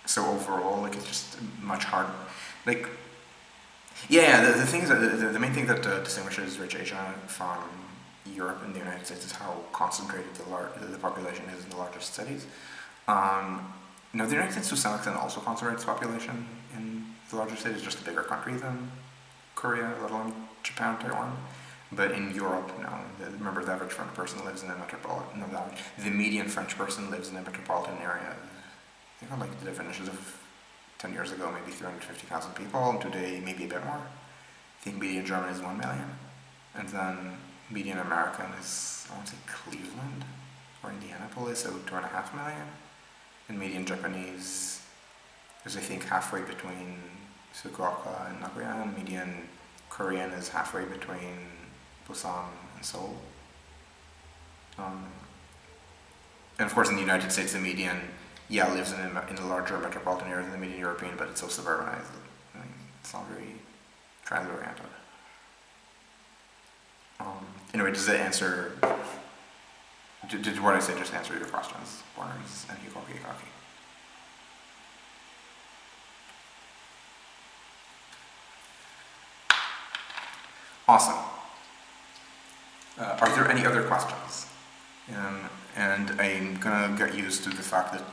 so overall, like, it's just much harder. Like, yeah, the thing is that the main thing that distinguishes rich Asia from Europe and the United States is how concentrated the population is in the largest cities. The United States to some extent also concentrates population in the largest cities, just a bigger country than Korea, let alone Japan, Taiwan. But in Europe, no. Remember, the average French person lives in a metropolitan. No, the median French person lives in a metropolitan area. I think, like, the definitions of 10 years ago, maybe 350,000 people, and today maybe a bit more. I think median German is 1 million, and then median American is, I want to say, Cleveland or Indianapolis, so 2.5 million. And median Japanese is, I think, halfway between Fukuoka and Nagoya, and median Korean is halfway between Busan and Seoul. And of course, in the United States, the median, lives in a larger metropolitan area than the median European, but it's so suburbanized. I mean, it's not very transit-oriented. Anyway, does that answer? Did what I say just answer your questions, Borners and Hikoki Hikaki? Awesome. Are there any other questions? And I'm gonna get used to the fact that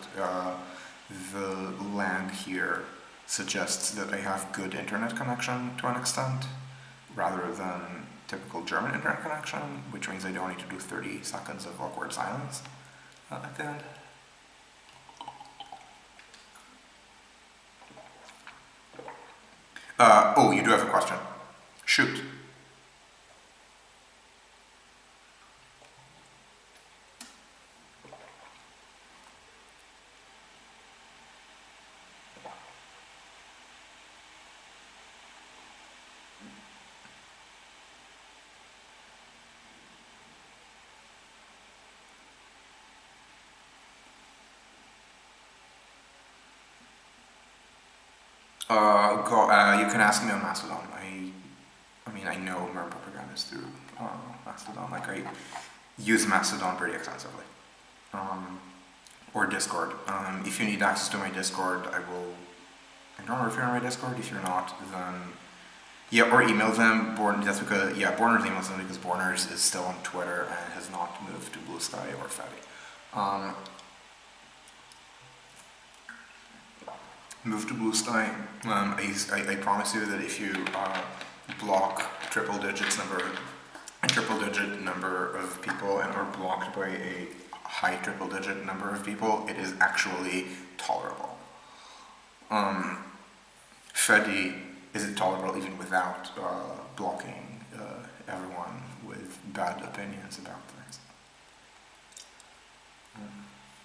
the land here suggests that I have good internet connection to an extent, rather than typical German internet connection, which means I don't need to do 30 seconds of awkward silence at the end. Oh, you do have a question. Shoot. You can ask me on Mastodon. I mean, I know Mer propaganda through Mastodon. Like, I use Mastodon pretty extensively. Or Discord. If you need access to my Discord, I don't know if you're on my Discord. If you're not, then or email them. That's because Borners emails them because Borners is still on Twitter and has not moved to Blue Sky or Fetty. Move to Blue Sky. I promise you that if you block a triple digit number of people and are blocked by a high triple digit number of people, it is actually tolerable. Fetty is tolerable even without blocking everyone with bad opinions about things. I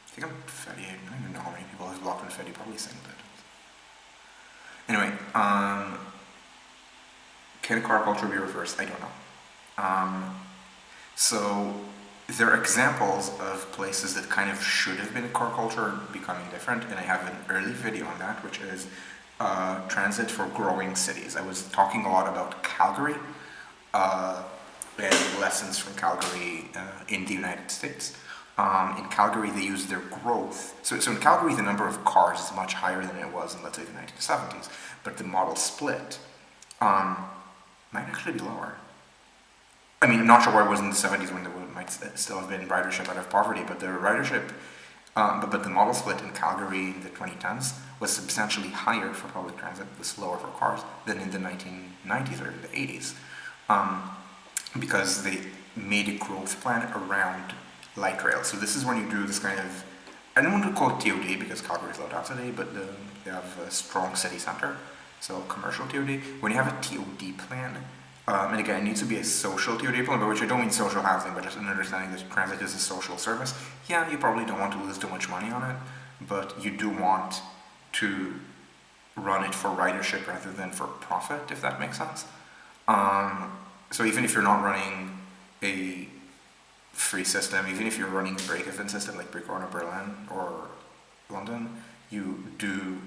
think I'm Fetty. I don't even know how many people have blocked on Fetty. Probably single digits. Anyway, can car culture be reversed? I don't know. So there are examples of places that kind of should have been car culture becoming different, and I have an early video on that, which is transit for growing cities. I was talking a lot about Calgary and lessons from Calgary in the United States. In Calgary, they use their growth. So in Calgary, the number of cars is much higher than it was in, let's say, the 1970s. But the model split might actually be lower. I mean, I'm not sure where it was in the 70s when there might still have been ridership out of poverty, but the ridership, but the model split in Calgary in the 2010s was substantially higher for public transit, was lower for cars, than in the 1990s or the 80s. Because they made a growth plan around light rail. So this is when you do this kind of, I don't want to call it TOD because Calgary is low density, but they have a strong city center, so commercial TOD. When you have a TOD plan, and again, it needs to be a social TOD plan, by which I don't mean social housing, but just an understanding that transit is a social service. Yeah, you probably don't want to lose too much money on it, but you do want to run it for ridership rather than for profit, if that makes sense. So even if you're not running a free system, even if you're running a break-even system like Bricorn or Berlin or London, you do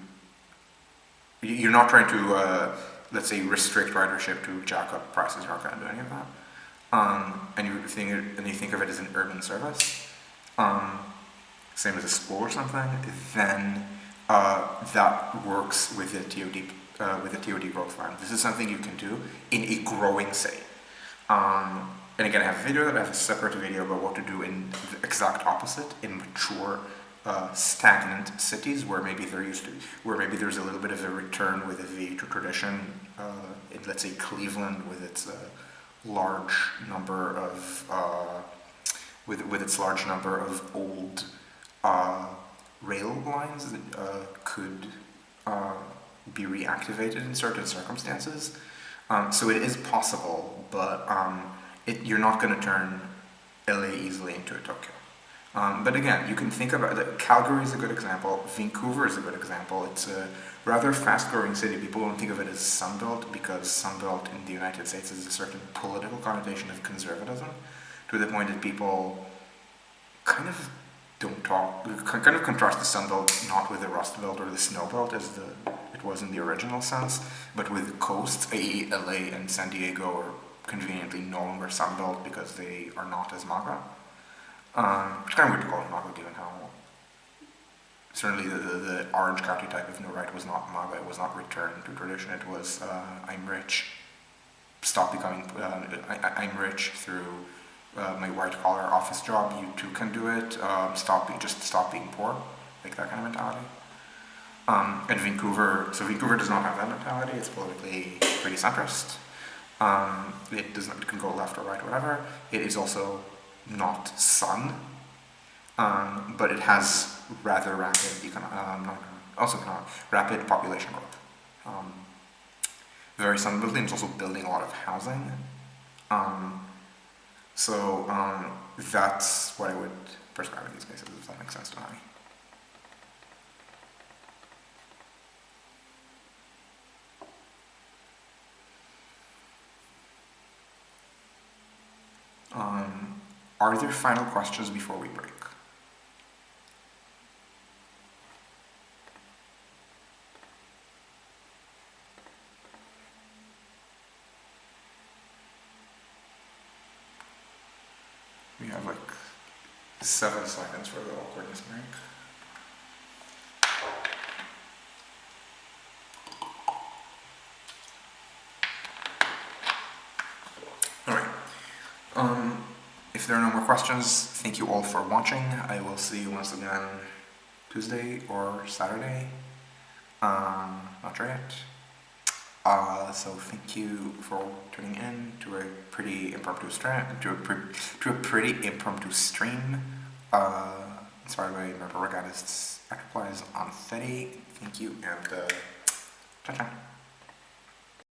You're not trying to, let's say, restrict ridership to jack up prices. You're not going to do any of that. And you think of it as an urban service, same as a school or something, then that works with the TOD growth plan. This is something you can do in a growing city. And again, I have a video that I have a separate video about what to do in the exact opposite in mature, stagnant cities where maybe there's a little bit of a return with a V to tradition. In, let's say, Cleveland with its large number of old rail lines that could be reactivated in certain circumstances. So it is possible, but you're not going to turn LA easily into a Tokyo. But again, you can think about it. Calgary is a good example. Vancouver is a good example. It's a rather fast-growing city. People don't think of it as Sunbelt because Sunbelt in the United States has a certain political connotation of conservatism, to the point that people kind of kind of contrast the Sunbelt not with the Rust Belt or the Snow Belt as it was in the original sense, but with the coasts, i.e. LA and San Diego are conveniently no longer Sunbelt because they are not as MAGA. It's kind of weird to call it MAGA given how certainly the Orange County type of no right was not MAGA, it was not returned to tradition, it was I'm rich, I'm rich through my white collar office job, you too can do it, stop being poor, like that kind of mentality. And Vancouver does not have that mentality, it's politically pretty centrist. It can go left or right, whatever. It is also not sun, but it has rather rapid rapid population growth. Very Sunbelt, it's also building a lot of housing. So that's what I would prescribe in these cases, if that makes sense to me. Are there final questions before we break? We have like 7 seconds for the awkwardness break. Alright. If there are no more questions, thank you all for watching. I will see you once again Tuesday or Saturday. Not sure yet. So thank you for tuning in to a pretty impromptu stream. Inspired by Marco Regatist's exercise on Fetty. Thank you and ciao ciao.